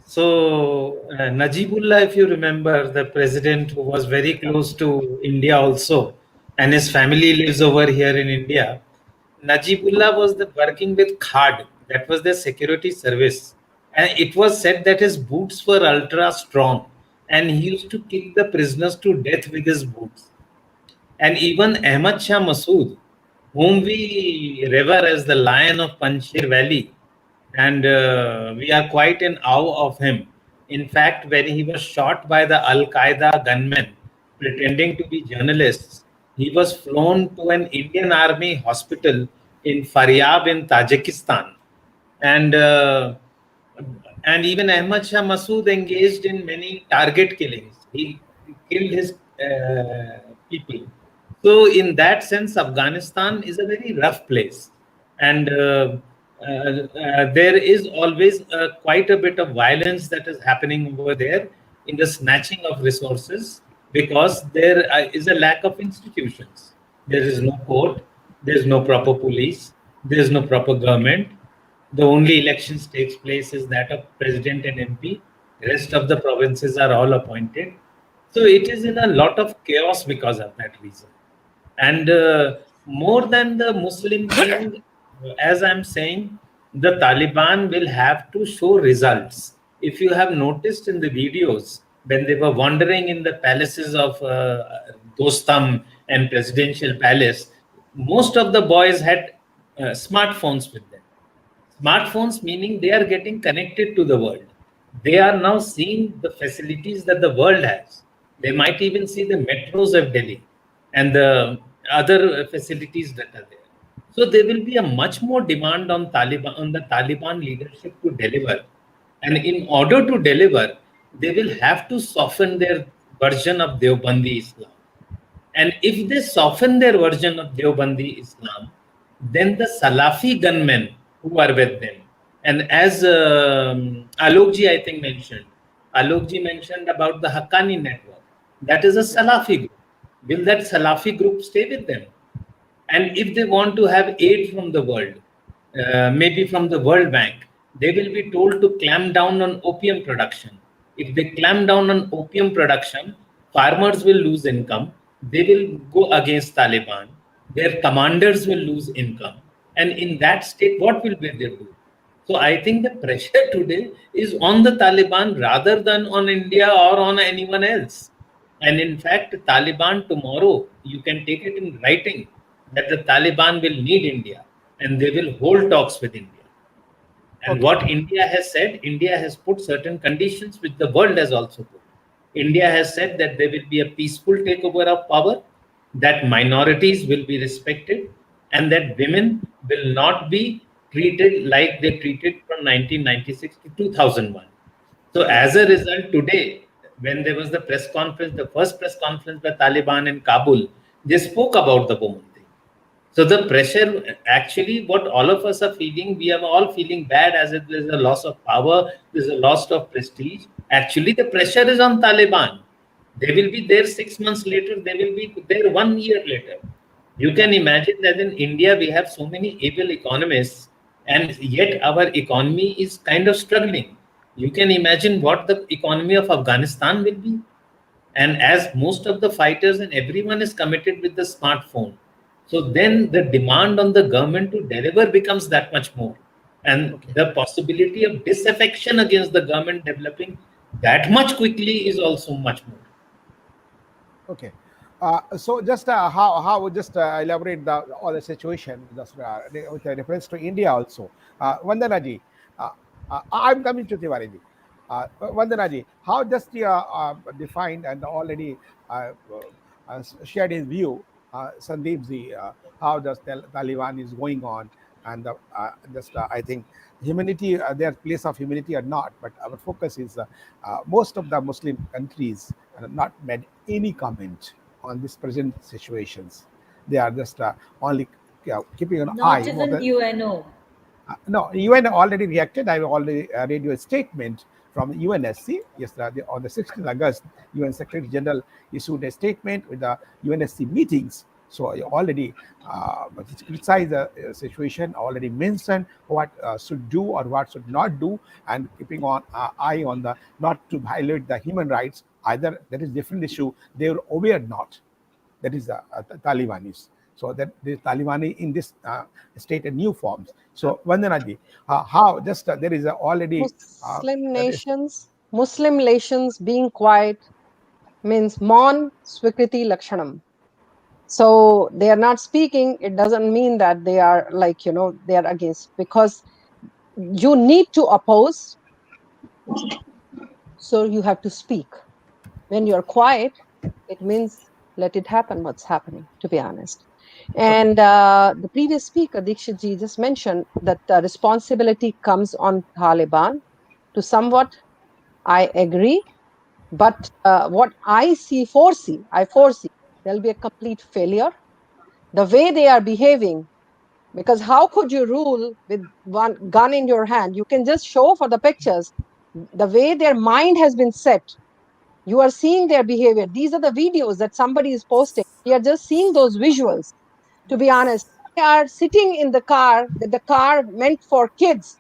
[SPEAKER 3] So, Najibullah, if you remember, the president who was very close to India also, and his family lives over here in India. Najibullah was working with Khad, that was their security service. And it was said that his boots were ultra strong, and he used to kick the prisoners to death with his boots. And even Ahmad Shah Massoud, whom we revere as the lion of Panjshir Valley, and we are quite in awe of him. In fact, when he was shot by the Al Qaeda gunmen pretending to be journalists, he was flown to an Indian Army hospital in Faryab in Tajikistan. And even Ahmad Shah Massoud engaged in many target killings. He killed his people. So, in that sense, Afghanistan is a very rough place, and there is always quite a bit of violence that is happening over there in the snatching of resources, because there is a lack of institutions. There is no court, there is no proper police, there is no proper government. The only elections takes place is that of president and MP. Rest of the provinces are all appointed. So it is in a lot of chaos because of that reason. And more than the Muslim thing, as I'm saying, the Taliban will have to show results. If you have noticed in the videos, when they were wandering in the palaces of Dostam and Presidential Palace, most of the boys had smartphones with them. Smartphones meaning they are getting connected to the world. They are now seeing the facilities that the world has. They might even see the metros of Delhi and the other facilities that are there. So there will be a much more demand on the Taliban leadership to deliver. And in order to deliver, they will have to soften their version of Deobandi Islam. And if they soften their version of Deobandi Islam, then the Salafi gunmen who are with them, and as Alokji I think mentioned, Alokji mentioned about the Haqqani network. That is a Salafi group. Will that Salafi group stay with them? And if they want to have aid from the world, maybe from the World Bank, they will be told to clamp down on opium production. If they clamp down on opium production, farmers will lose income. They will go against Taliban. Their commanders will lose income. And in that state, what will they do? So I think the pressure today is on the Taliban rather than on India or on anyone else. And in fact, Taliban tomorrow, you can take it in writing that the Taliban will need India and they will hold talks with India. And what India has said, India has put certain conditions which the world has also put. India has said that there will be a peaceful takeover of power, that minorities will be respected, and that women will not be treated like they treated from 1996 to 2001. So as a result, today, when there was the press conference, the first press conference by Taliban in Kabul, they spoke about the woman thing. So the pressure, actually, what all of us are feeling, we are all feeling bad as if there's a loss of power, there's a loss of prestige. Actually, the pressure is on Taliban. They will be there 6 months later, they will be there 1 year later. You can imagine that in India, we have so many able economists, and yet our economy is kind of struggling. You can imagine what the economy of Afghanistan will be. And as most of the fighters and everyone is committed with the smartphone, so then the demand on the government to deliver becomes that much more, and the possibility of disaffection against the government developing that much quickly is also much more.
[SPEAKER 2] Okay. So just how just elaborate all the situation just with reference to India also. Vandana ji, I'm coming to Tiwari ji. Vandana ji, how just defined and already shared his view, Sandeep ji, how does Taliban is going on, and just I think humanity, their place of humanity or not, but our focus is most of the Muslim countries not made any comment on this present situations. They are just only keeping an eye.
[SPEAKER 4] Not even UNO.
[SPEAKER 2] No, UN already reacted. I already read you a statement from UNSC. Yes, on the 16th August, UN Secretary General issued a statement with the UNSC meetings. So I already criticized the situation, already mentioned what should do or what should not do, and keeping on eye on the not to violate the human rights. Either that is different issue. They were aware not. That is the Talibanis. So that the Taliban in this state in new forms. So Vandana ji, how just there is already
[SPEAKER 1] Muslim nations being quiet means Mon Swikriti Lakshanam. So they are not speaking. It doesn't mean that they are like, they are against, because you need to oppose. So you have to speak. When you're quiet, it means let it happen what's happening, to be honest. And the previous speaker, Dikshit ji, just mentioned that the responsibility comes on Taliban to somewhat. I agree. But what I foresee, there'll be a complete failure. The way they are behaving, because how could you rule with one gun in your hand? You can just show for the pictures. The way their mind has been set, you are seeing their behavior. These are the videos that somebody is posting. We are just seeing those visuals. To be honest, they are sitting in the car, that the car meant for kids.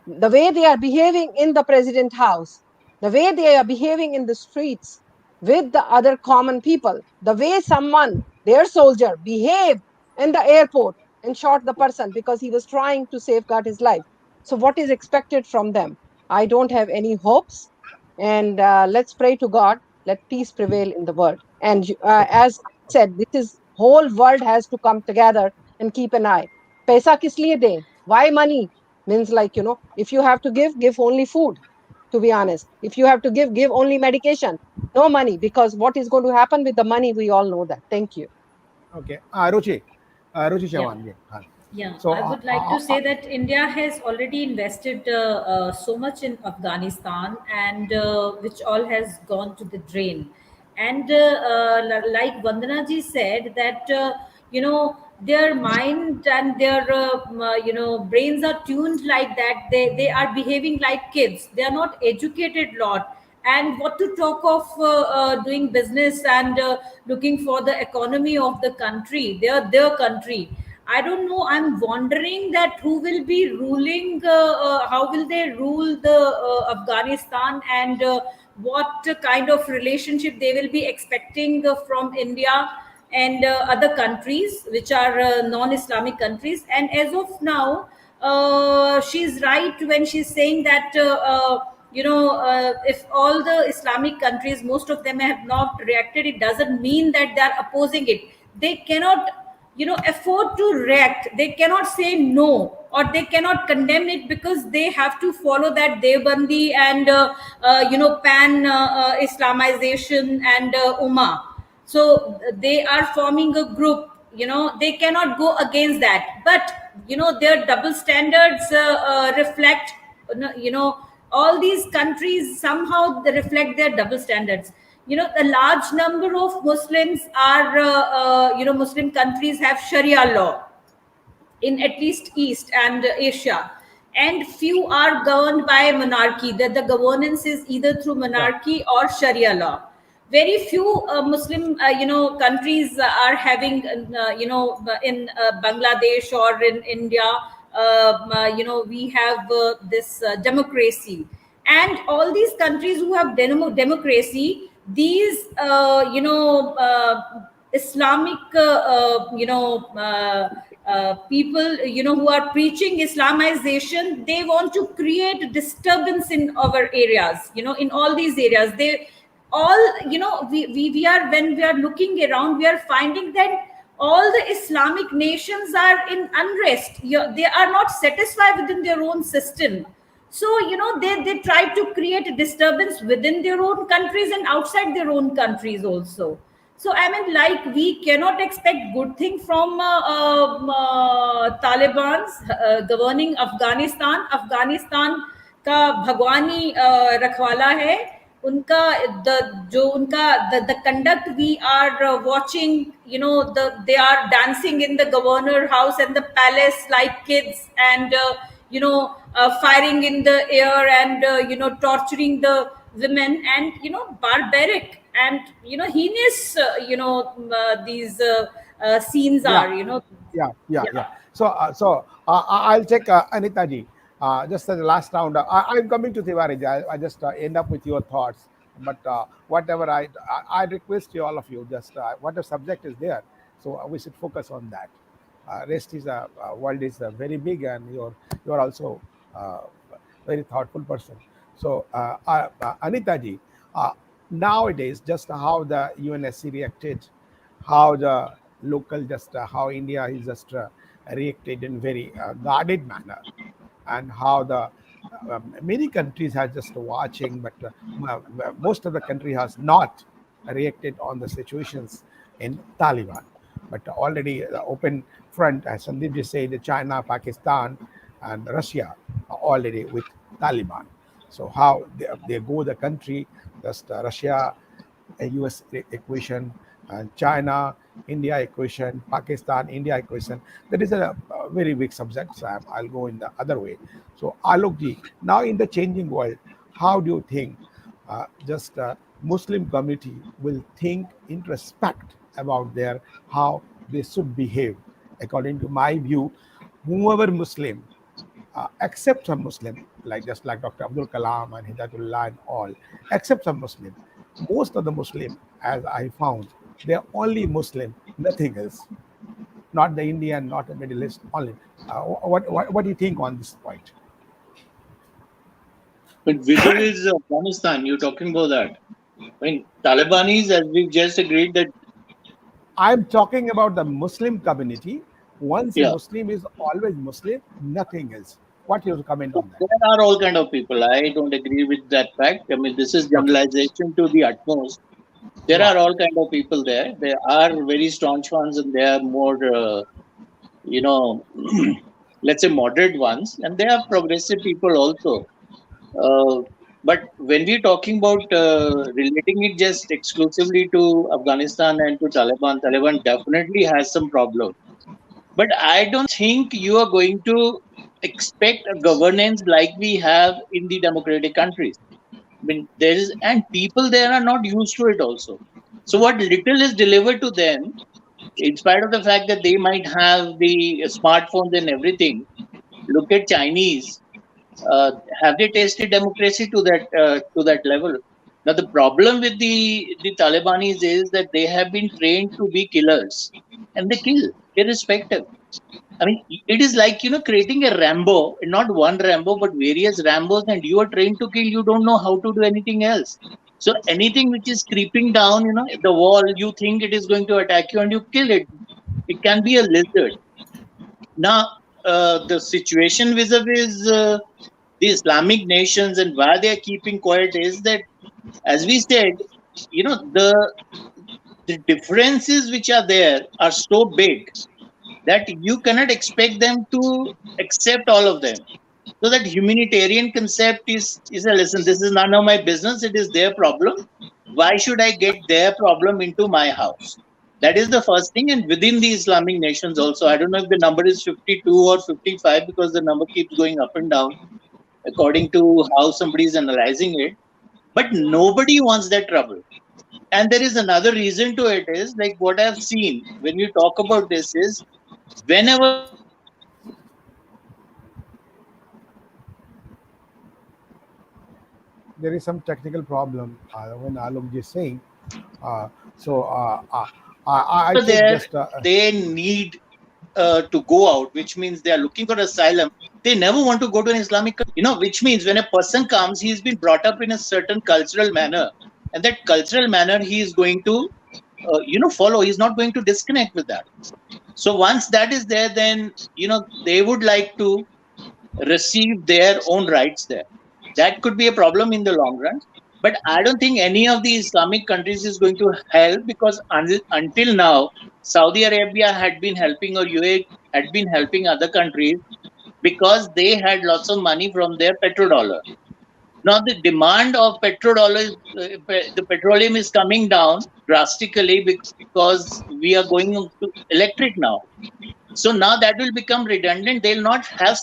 [SPEAKER 1] The way they are behaving in the president house, the way they are behaving in the streets with the other common people, the way someone, their soldier, behaved in the airport and shot the person because he was trying to safeguard his life. So what is expected from them? I don't have any hopes. And let's pray to God, let peace prevail in the world. And as I said, this is whole world has to come together and keep an eye. Paisa kis liye de? Why money? Means like, if you have to give only food, to be honest. If you have to give only medication, no money, because what is going to happen with the money, we all know that. Thank you.
[SPEAKER 2] Okay. Ruchi
[SPEAKER 4] Yeah.
[SPEAKER 2] Chavan.
[SPEAKER 4] Yeah,
[SPEAKER 2] So
[SPEAKER 4] I would like to say that India has already invested so much in Afghanistan, and which all has gone to the drain. And like Vandana ji said, that their mind and their brains are tuned like that. They are behaving like kids. They are not educated lot. And what to talk of doing business and looking for the economy of the country, their country. I don't know. I'm wondering that who will be ruling, how will they rule the Afghanistan, and what kind of relationship they will be expecting from India and other countries which are non-Islamic countries. And as of now, she's right when she's saying that if all the Islamic countries, most of them have not reacted, it doesn't mean that they are opposing it. They cannot afford to react. They cannot say no, or they cannot condemn it, because they have to follow that Devbandi and pan Islamization and Ummah. So they are forming a group. They cannot go against that, but their double standards reflect, all these countries somehow they reflect their double standards. a large number of Muslims are, Muslim countries have Sharia law in at least East and Asia, and few are governed by monarchy. That the governance is either through
[SPEAKER 2] Yeah.
[SPEAKER 4] monarchy or Sharia law. Very few Muslim, countries are having, in Bangladesh or in India, we have this democracy, and all these countries who have democracy, these, Islamic, people, who are preaching Islamization, they want to create disturbance in our areas, in all these areas. They all, we are, when we are looking around, we are finding that all the Islamic nations are in unrest. They are not satisfied within their own system. So, they try to create a disturbance within their own countries and outside their own countries also. So, I mean, like, we cannot expect good thing from Taliban's governing Afghanistan. Afghanistan का भगवानी रखवाला है उनका. The conduct we are watching, they are dancing in the governor house and the palace like kids, and firing in the air, and torturing the women, and barbaric and heinous, these scenes
[SPEAKER 2] Yeah.
[SPEAKER 4] are,
[SPEAKER 2] Yeah. I'll check Anita ji. Just as the last round, I'm coming to Tiwari ji. I just end up with your thoughts. But whatever I request you, all of you, just whatever subject is there, so we should focus on that. Rest is world is very big, and you're also very thoughtful person. So Anita ji, nowadays, just how the UNSC reacted, how the local, just how India is just reacted in very guarded manner, and how the many countries are just watching, but most of the country has not reacted on the situations in Taliban. But already the open front, as Sandeep just said, China, Pakistan, and Russia are already with Taliban. So how they go the country, just Russia, US equation, and China, India equation, Pakistan, India equation. That is a very big subject. So I'll go in the other way. So Alok ji, now in the changing world, how do you think just Muslim community will think in respect about their how they should behave? According to my view, whoever Muslim except some Muslim, like just like Dr. Abdul Kalam and Hidayatullah and all, except some Muslim, most of the Muslim, as I found, they are only Muslim, nothing else. Not the Indian, not the Middle East, only. What do you think on this point?
[SPEAKER 6] But whither is Afghanistan? You're talking about that. I mean, Talibanis, as we've just agreed that.
[SPEAKER 2] I'm talking about the Muslim community. Once
[SPEAKER 6] Yeah.
[SPEAKER 2] a Muslim is always Muslim, nothing else. What your comment on that?
[SPEAKER 6] There are all kind of people. I don't agree with that fact. I mean, this is generalization to the utmost. There are all kind of people there. There are very staunch ones, and there are more, let's say moderate ones, and there are progressive people also. But when we're talking about relating it just exclusively to Afghanistan and to Taliban, Taliban definitely has some problem. But I don't think you are going to expect a governance like we have in the democratic countries. I mean, and people there are not used to it also. So what little is delivered to them, in spite of the fact that they might have the smartphones and everything, look at Chinese. Have they tasted democracy to that level? Now the problem with the Talibanis is that they have been trained to be killers, and they kill irrespective. I mean, it is like creating a Rambo, not one Rambo, but various Rambos, and you are trained to kill. You don't know how to do anything else. So anything which is creeping down, the wall, you think it is going to attack you, and you kill it. It can be a lizard. Now, the situation vis-a-vis the Islamic nations and why they are keeping quiet is that, as we said, the differences which are there are so big that you cannot expect them to accept all of them. So that humanitarian concept is a lesson. This is none of my business. It is their problem. why should I get their problem into my house? That is the first thing. And within the Islamic nations also, I don't know if the number is 52 or 55 because the number keeps going up and down according to how somebody is analyzing it. But nobody wants that trouble. And there is another reason to it is like what I've seen when you talk about this is whenever
[SPEAKER 2] There is some technical problem when Alok is saying. So I think
[SPEAKER 6] there
[SPEAKER 2] just
[SPEAKER 6] they need to go out, which means they are looking for asylum. They never want to go to an Islamic country, which means when a person comes, he's been brought up in a certain cultural manner. And that cultural manner he is going to, follow. He's not going to disconnect with that. So once that is there, then, they would like to receive their own rights there. That could be a problem in the long run. But I don't think any of the Islamic countries is going to help because until now, Saudi Arabia had been helping or UAE had been helping other countries because they had lots of money from their petrodollar. Now the demand of petrodollar, the petroleum is coming down drastically because we are going to electric now. So now that will become redundant. They'll not have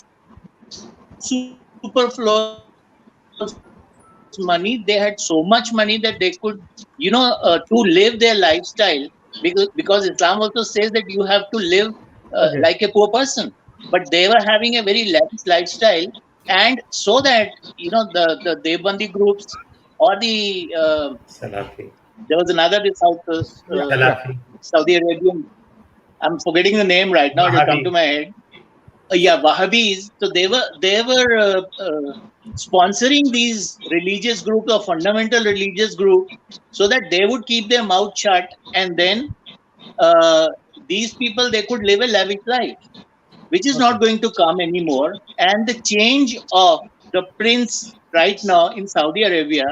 [SPEAKER 6] superfluous money. They had so much money that they could, to live their lifestyle because Islam also says that you have to live like a poor person.
[SPEAKER 2] okay.
[SPEAKER 6] But they were having a very lavish lifestyle, and so that the Devbandi groups or the
[SPEAKER 3] Salafi.
[SPEAKER 6] there was another
[SPEAKER 2] Yeah, yeah.
[SPEAKER 3] Salafi.
[SPEAKER 6] Saudi Arabian. I'm forgetting the name right now. It will come to
[SPEAKER 3] Wahhabi.
[SPEAKER 6] my head. Yeah, Wahhabis. So they were sponsoring these religious groups or fundamental religious group so that they would keep their mouth shut, and then uh, these people they could live a lavish life, which is
[SPEAKER 2] Okay.
[SPEAKER 6] not going to come anymore. And the change of the prince right now in Saudi Arabia,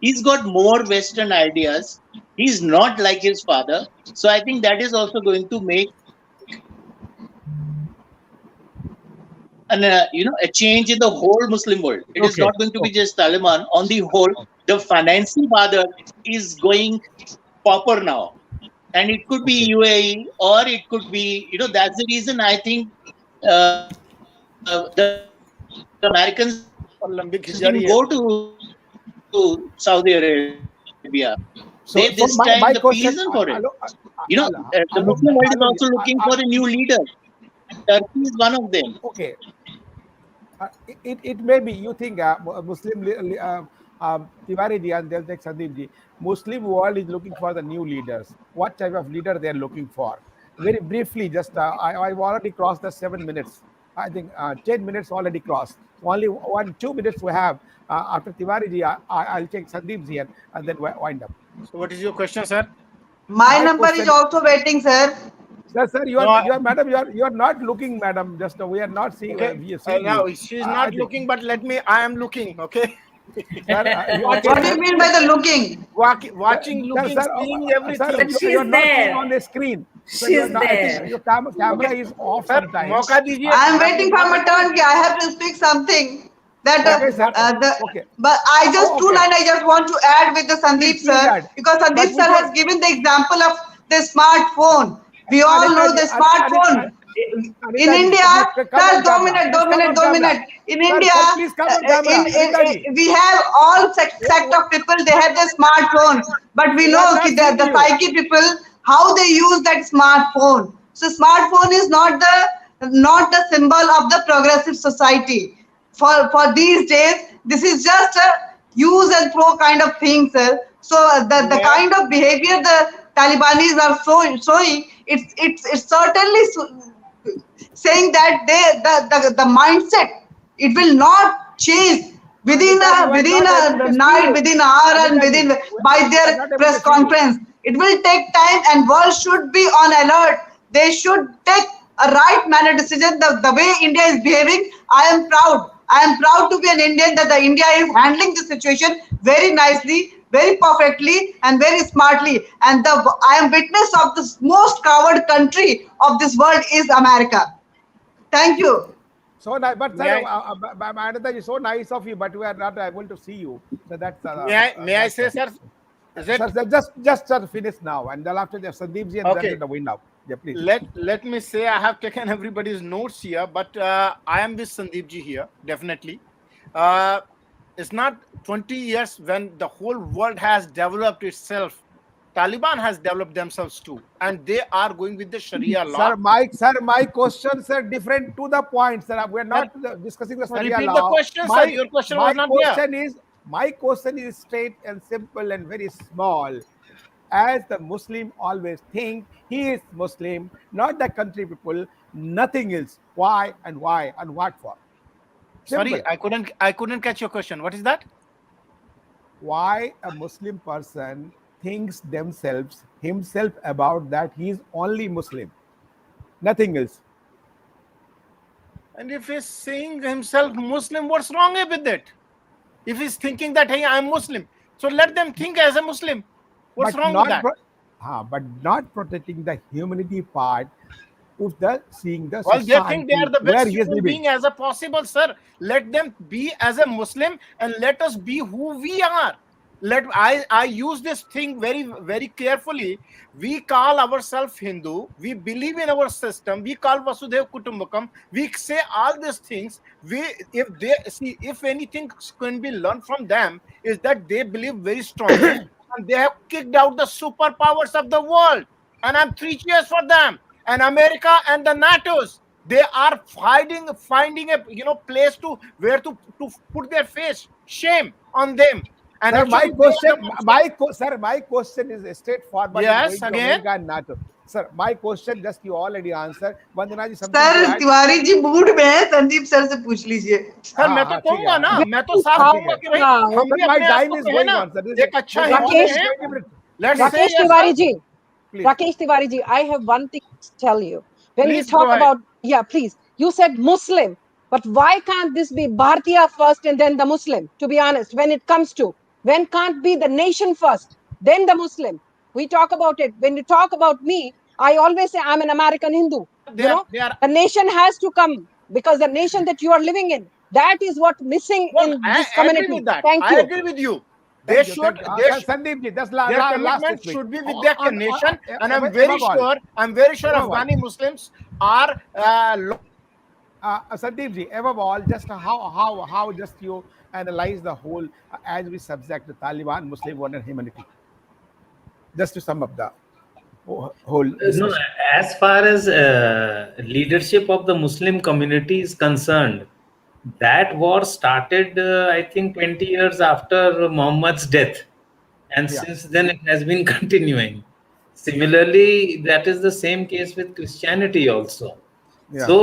[SPEAKER 6] he's got more Western ideas. He's not like his father. So I think that is also going to make a change in the whole Muslim world. It is
[SPEAKER 2] Okay.
[SPEAKER 6] not going to be
[SPEAKER 2] Okay.
[SPEAKER 6] just Taliban. On the whole, the financing father is going proper now, and it could be
[SPEAKER 2] Okay.
[SPEAKER 6] UAE or it could be, that's the reason I think the Americans didn't go to
[SPEAKER 7] और लंबी खिंच जा रही है
[SPEAKER 6] Saudi Arabia. They this time the reason for it.
[SPEAKER 2] So my question,
[SPEAKER 6] The Muslim world is also looking for a new leader, and Turkey is one of them.
[SPEAKER 2] okay. It may be you think Muslim Tiwari ji and they'll take Sandeep ji. Muslim world is looking for the new leaders. What type of leader they are looking for? Very briefly, just I've already crossed the 7 minutes. I think 10 minutes already crossed. Only 2 minutes we have. After Tiwari ji, I'll take Sandeep ji and then wind up.
[SPEAKER 7] So what is your question, sir?
[SPEAKER 5] My
[SPEAKER 2] My
[SPEAKER 5] number is
[SPEAKER 2] question,
[SPEAKER 5] also waiting, sir.
[SPEAKER 2] sir, you
[SPEAKER 7] No,
[SPEAKER 2] are, madam, you are not looking, madam. Just we are not seeing.
[SPEAKER 7] okay.
[SPEAKER 2] We are seeing
[SPEAKER 7] Now
[SPEAKER 2] you.
[SPEAKER 7] she's
[SPEAKER 2] I
[SPEAKER 7] not
[SPEAKER 2] think,
[SPEAKER 7] looking, but I am looking. Okay.
[SPEAKER 2] sir,
[SPEAKER 5] What
[SPEAKER 2] okay,
[SPEAKER 5] do you
[SPEAKER 2] sir.
[SPEAKER 5] mean by the looking?
[SPEAKER 7] Watching,
[SPEAKER 2] Sir,
[SPEAKER 7] looking,
[SPEAKER 2] sir,
[SPEAKER 7] seeing
[SPEAKER 2] sir,
[SPEAKER 7] everything.
[SPEAKER 4] But
[SPEAKER 2] you are
[SPEAKER 4] she's
[SPEAKER 2] not seeing
[SPEAKER 4] there.
[SPEAKER 2] on the screen. Sir, you are
[SPEAKER 4] She's
[SPEAKER 2] not. I think
[SPEAKER 4] there.
[SPEAKER 2] your camera is off
[SPEAKER 7] Sir,
[SPEAKER 2] sometimes.
[SPEAKER 7] मौका दीजिए.
[SPEAKER 5] I am waiting for my turn. I have to speak something. That
[SPEAKER 2] Okay, sir. Okay.
[SPEAKER 5] but I just
[SPEAKER 2] Oh,
[SPEAKER 5] two
[SPEAKER 2] okay.
[SPEAKER 5] line I just want to add with the Sandeep
[SPEAKER 2] Please
[SPEAKER 5] sir
[SPEAKER 2] add.
[SPEAKER 5] because
[SPEAKER 2] But
[SPEAKER 5] Sandeep
[SPEAKER 2] which
[SPEAKER 5] sir
[SPEAKER 2] one?
[SPEAKER 5] has given the example of the smartphone. We all know the smartphone. In
[SPEAKER 2] Anita ji,
[SPEAKER 5] India,
[SPEAKER 2] come
[SPEAKER 5] sir,
[SPEAKER 2] on camera.
[SPEAKER 5] two minute. In
[SPEAKER 2] Sir,
[SPEAKER 5] India,
[SPEAKER 2] sir, please come on camera. Anita ji,
[SPEAKER 5] we have all sect of people. They have the smartphone, but we
[SPEAKER 2] we are
[SPEAKER 5] know
[SPEAKER 2] not
[SPEAKER 5] ki
[SPEAKER 2] seeing
[SPEAKER 5] the
[SPEAKER 2] you.
[SPEAKER 5] psyche people how they use that smartphone. So smartphone is not the symbol of the progressive society. For these days, this is just a use and throw kind of thing, sir. So the
[SPEAKER 7] Yeah.
[SPEAKER 5] kind of behavior the Talibanis are showing, it's certainly saying that the mindset it will not change within
[SPEAKER 2] Anita ji,
[SPEAKER 5] a
[SPEAKER 2] we are
[SPEAKER 5] within
[SPEAKER 2] not able
[SPEAKER 5] a
[SPEAKER 2] to see
[SPEAKER 5] night,
[SPEAKER 2] you.
[SPEAKER 5] within an hour, and
[SPEAKER 2] Anita ji,
[SPEAKER 5] within
[SPEAKER 2] we
[SPEAKER 5] by
[SPEAKER 2] are
[SPEAKER 5] their
[SPEAKER 2] not able
[SPEAKER 5] press
[SPEAKER 2] to see you.
[SPEAKER 5] conference. It will take time, and world should be on alert. They should take a right manner decision. The way India is behaving, I am proud. I am proud to be an Indian that the India is handling the situation very nicely, very perfectly, and very smartly. And I am witness of the most coward country of this world is America. Thank you.
[SPEAKER 2] So nice, but
[SPEAKER 7] May
[SPEAKER 2] sir,
[SPEAKER 7] I
[SPEAKER 2] Anita ji, so nice of you, but we are not able to see you. So that's
[SPEAKER 7] may I say, sir?
[SPEAKER 8] Is it?
[SPEAKER 2] Sir, just finish now, and then after that, Sandeepji, and
[SPEAKER 8] Okay.
[SPEAKER 2] then the wind up. Yeah, please.
[SPEAKER 8] Let me say I have taken everybody's notes here, but I am with Sandeepji here, definitely. Uh, it's not 20 years when the whole world has developed itself. Taliban has developed themselves too, and they are going with the Sharia law.
[SPEAKER 2] My questions are different to the point, sir. We're not discussing the Sharia
[SPEAKER 8] Repeat
[SPEAKER 2] law.
[SPEAKER 8] the question, sir. Your question was not there.
[SPEAKER 2] My question is straight and simple and very small. As the Muslim always think he is Muslim, not the country people, nothing else. Why and what for? Simple.
[SPEAKER 8] Sorry, I couldn't catch your question. What is that?
[SPEAKER 2] Why a Muslim person thinks himself about that he is only Muslim, nothing else.
[SPEAKER 8] And if he's saying himself Muslim, what's wrong with it? If he's thinking that, hey, I'm Muslim, so let them think as a Muslim. What's wrong with that?
[SPEAKER 2] But not protecting the humanity part of the seeing the
[SPEAKER 8] Well,
[SPEAKER 2] society
[SPEAKER 8] they think they are the best
[SPEAKER 2] where he is
[SPEAKER 8] human
[SPEAKER 2] living.
[SPEAKER 8] being as a possible, sir. Let them be as a Muslim and let us be who we are. I use this thing very, very carefully. We call ourselves Hindu. We believe in our system. We call Vasudev Kutumbakam. We say all these things. If anything can be learned from them, is that they believe very strongly and they have kicked out the superpowers of the world. And I'm 3 cheers for them. And America and the NATOs, they are finding a place to where to put their face. Shame on them. And
[SPEAKER 2] Sir,
[SPEAKER 8] actually,
[SPEAKER 2] my question is straightforward.
[SPEAKER 8] Yes,
[SPEAKER 2] Going to
[SPEAKER 8] again.
[SPEAKER 2] America and NATO. Sir, my question just you already answered. Vandana ji, something
[SPEAKER 5] sir
[SPEAKER 2] to add?
[SPEAKER 5] Tiwari ji mood में है, Sandeep sir से पूछ लीजिए.
[SPEAKER 8] Sir मैं तो
[SPEAKER 2] हाँ, ठीक
[SPEAKER 8] कहूंगा
[SPEAKER 2] है.
[SPEAKER 8] ना, मैं तो साफ
[SPEAKER 1] हाँ,
[SPEAKER 8] कहूंगा कि भाई
[SPEAKER 1] हाँ,
[SPEAKER 8] हम भी
[SPEAKER 2] my
[SPEAKER 8] अपने आप
[SPEAKER 2] time
[SPEAKER 8] को
[SPEAKER 2] is
[SPEAKER 8] कहें
[SPEAKER 2] going
[SPEAKER 8] ना,
[SPEAKER 2] on, sir.
[SPEAKER 8] एक अच्छा
[SPEAKER 2] Rakesh,
[SPEAKER 8] हिंदू
[SPEAKER 1] Rakesh,
[SPEAKER 8] है. Let's say
[SPEAKER 1] Rakesh
[SPEAKER 8] yes,
[SPEAKER 1] Tiwari
[SPEAKER 8] sir.
[SPEAKER 1] ji,
[SPEAKER 2] Please.
[SPEAKER 1] Rakesh Tiwari ji, I have one thing to tell you. When
[SPEAKER 8] Please
[SPEAKER 1] we
[SPEAKER 8] go
[SPEAKER 1] talk
[SPEAKER 8] ahead.
[SPEAKER 1] about, yeah, please, you said Muslim, but why can't this be Bharatiya first and then the Muslim? To be honest, when can't be the nation first, then the Muslim? We talk about it. When you talk about me, I always say I'm an American Hindu.
[SPEAKER 8] They are
[SPEAKER 1] The nation has to come because the nation that you are living in, that is what missing
[SPEAKER 8] well.
[SPEAKER 1] in
[SPEAKER 8] I
[SPEAKER 1] this
[SPEAKER 8] agree
[SPEAKER 1] community.
[SPEAKER 8] with that.
[SPEAKER 1] Thank
[SPEAKER 8] I
[SPEAKER 1] you.
[SPEAKER 8] agree with you.
[SPEAKER 2] Thank you. Sandeep ji, that's
[SPEAKER 8] Their
[SPEAKER 2] last
[SPEAKER 8] commitment
[SPEAKER 2] week.
[SPEAKER 8] should be with their nation, and I'm
[SPEAKER 2] above
[SPEAKER 8] very
[SPEAKER 2] all.
[SPEAKER 8] sure
[SPEAKER 2] Above all.
[SPEAKER 8] Afghani Muslims are
[SPEAKER 2] Sandeep ji, above all, just how just you analyze the whole as we subject the Taliban, Muslim world and humanity. Just to sum up the whole
[SPEAKER 3] No,
[SPEAKER 2] discussion.
[SPEAKER 3] as far as leadership of the Muslim community is concerned, that war started, I think, 20 years after Muhammad's death. And
[SPEAKER 2] Yeah.
[SPEAKER 3] since then, it has been continuing. Similarly, that is the same case with Christianity also.
[SPEAKER 2] Yeah.
[SPEAKER 3] So,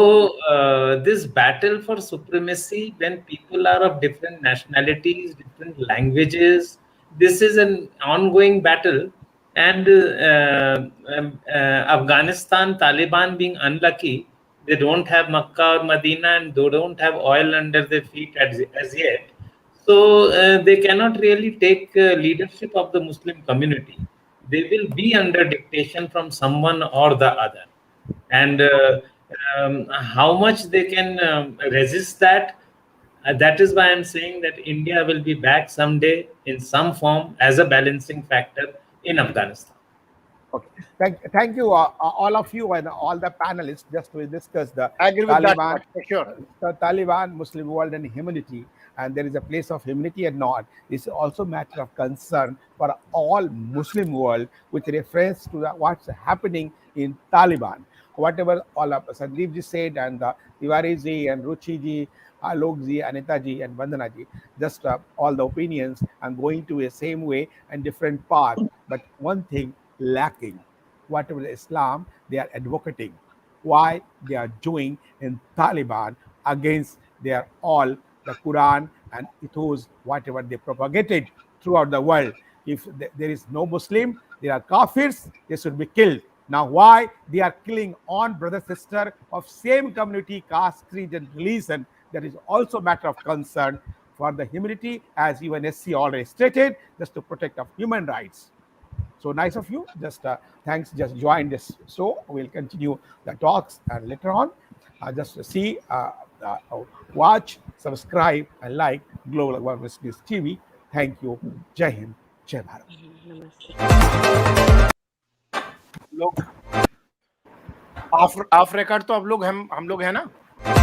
[SPEAKER 3] this battle for supremacy, when people are of different nationalities, different languages, this is an ongoing battle. And Afghanistan, Taliban being unlucky, they don't have Makkah or Medina and they don't have oil under their feet as yet. So they cannot really take leadership of the Muslim community. They will be under dictation from someone or the other. And how much they can resist that, that is why I'm saying that India will be back someday in some form as a balancing factor in Afghanistan.
[SPEAKER 2] Okay. Thank you, all of you and all the panelists, just to discuss the
[SPEAKER 8] I agree with that
[SPEAKER 2] Taliban,
[SPEAKER 8] part, for sure.
[SPEAKER 2] the Taliban, Muslim world, and humanity. And there is a place of humanity and not. It's also a matter of concern for all Muslim world, with reference to what's happening in Taliban. Whatever all of Sandeep ji said, and Tiwari ji and Ruchi ji, Alok ji, Anita ji, and Vandana ji, just all the opinions and going to a same way and different path. But one thing lacking, whatever Islam they are advocating, why they are doing in Taliban against their all the Quran and ethos, whatever they propagated throughout the world. If there is no Muslim, there are kafirs, they should be killed. Now, why they are killing on brother sister of same community, caste, creed, and religion? That is also a matter of concern for the humanity, as UNSC already stated, just to protect of human rights. So nice of you. Just thanks. Just join this. So we'll continue the talks and later on, just see, watch, subscribe, and like Global Awareness News TV. Thank you. Jai Hind. जय भारत।
[SPEAKER 1] नमस्ते।
[SPEAKER 8] लोग of record तो अब लोग हम लोग है ना।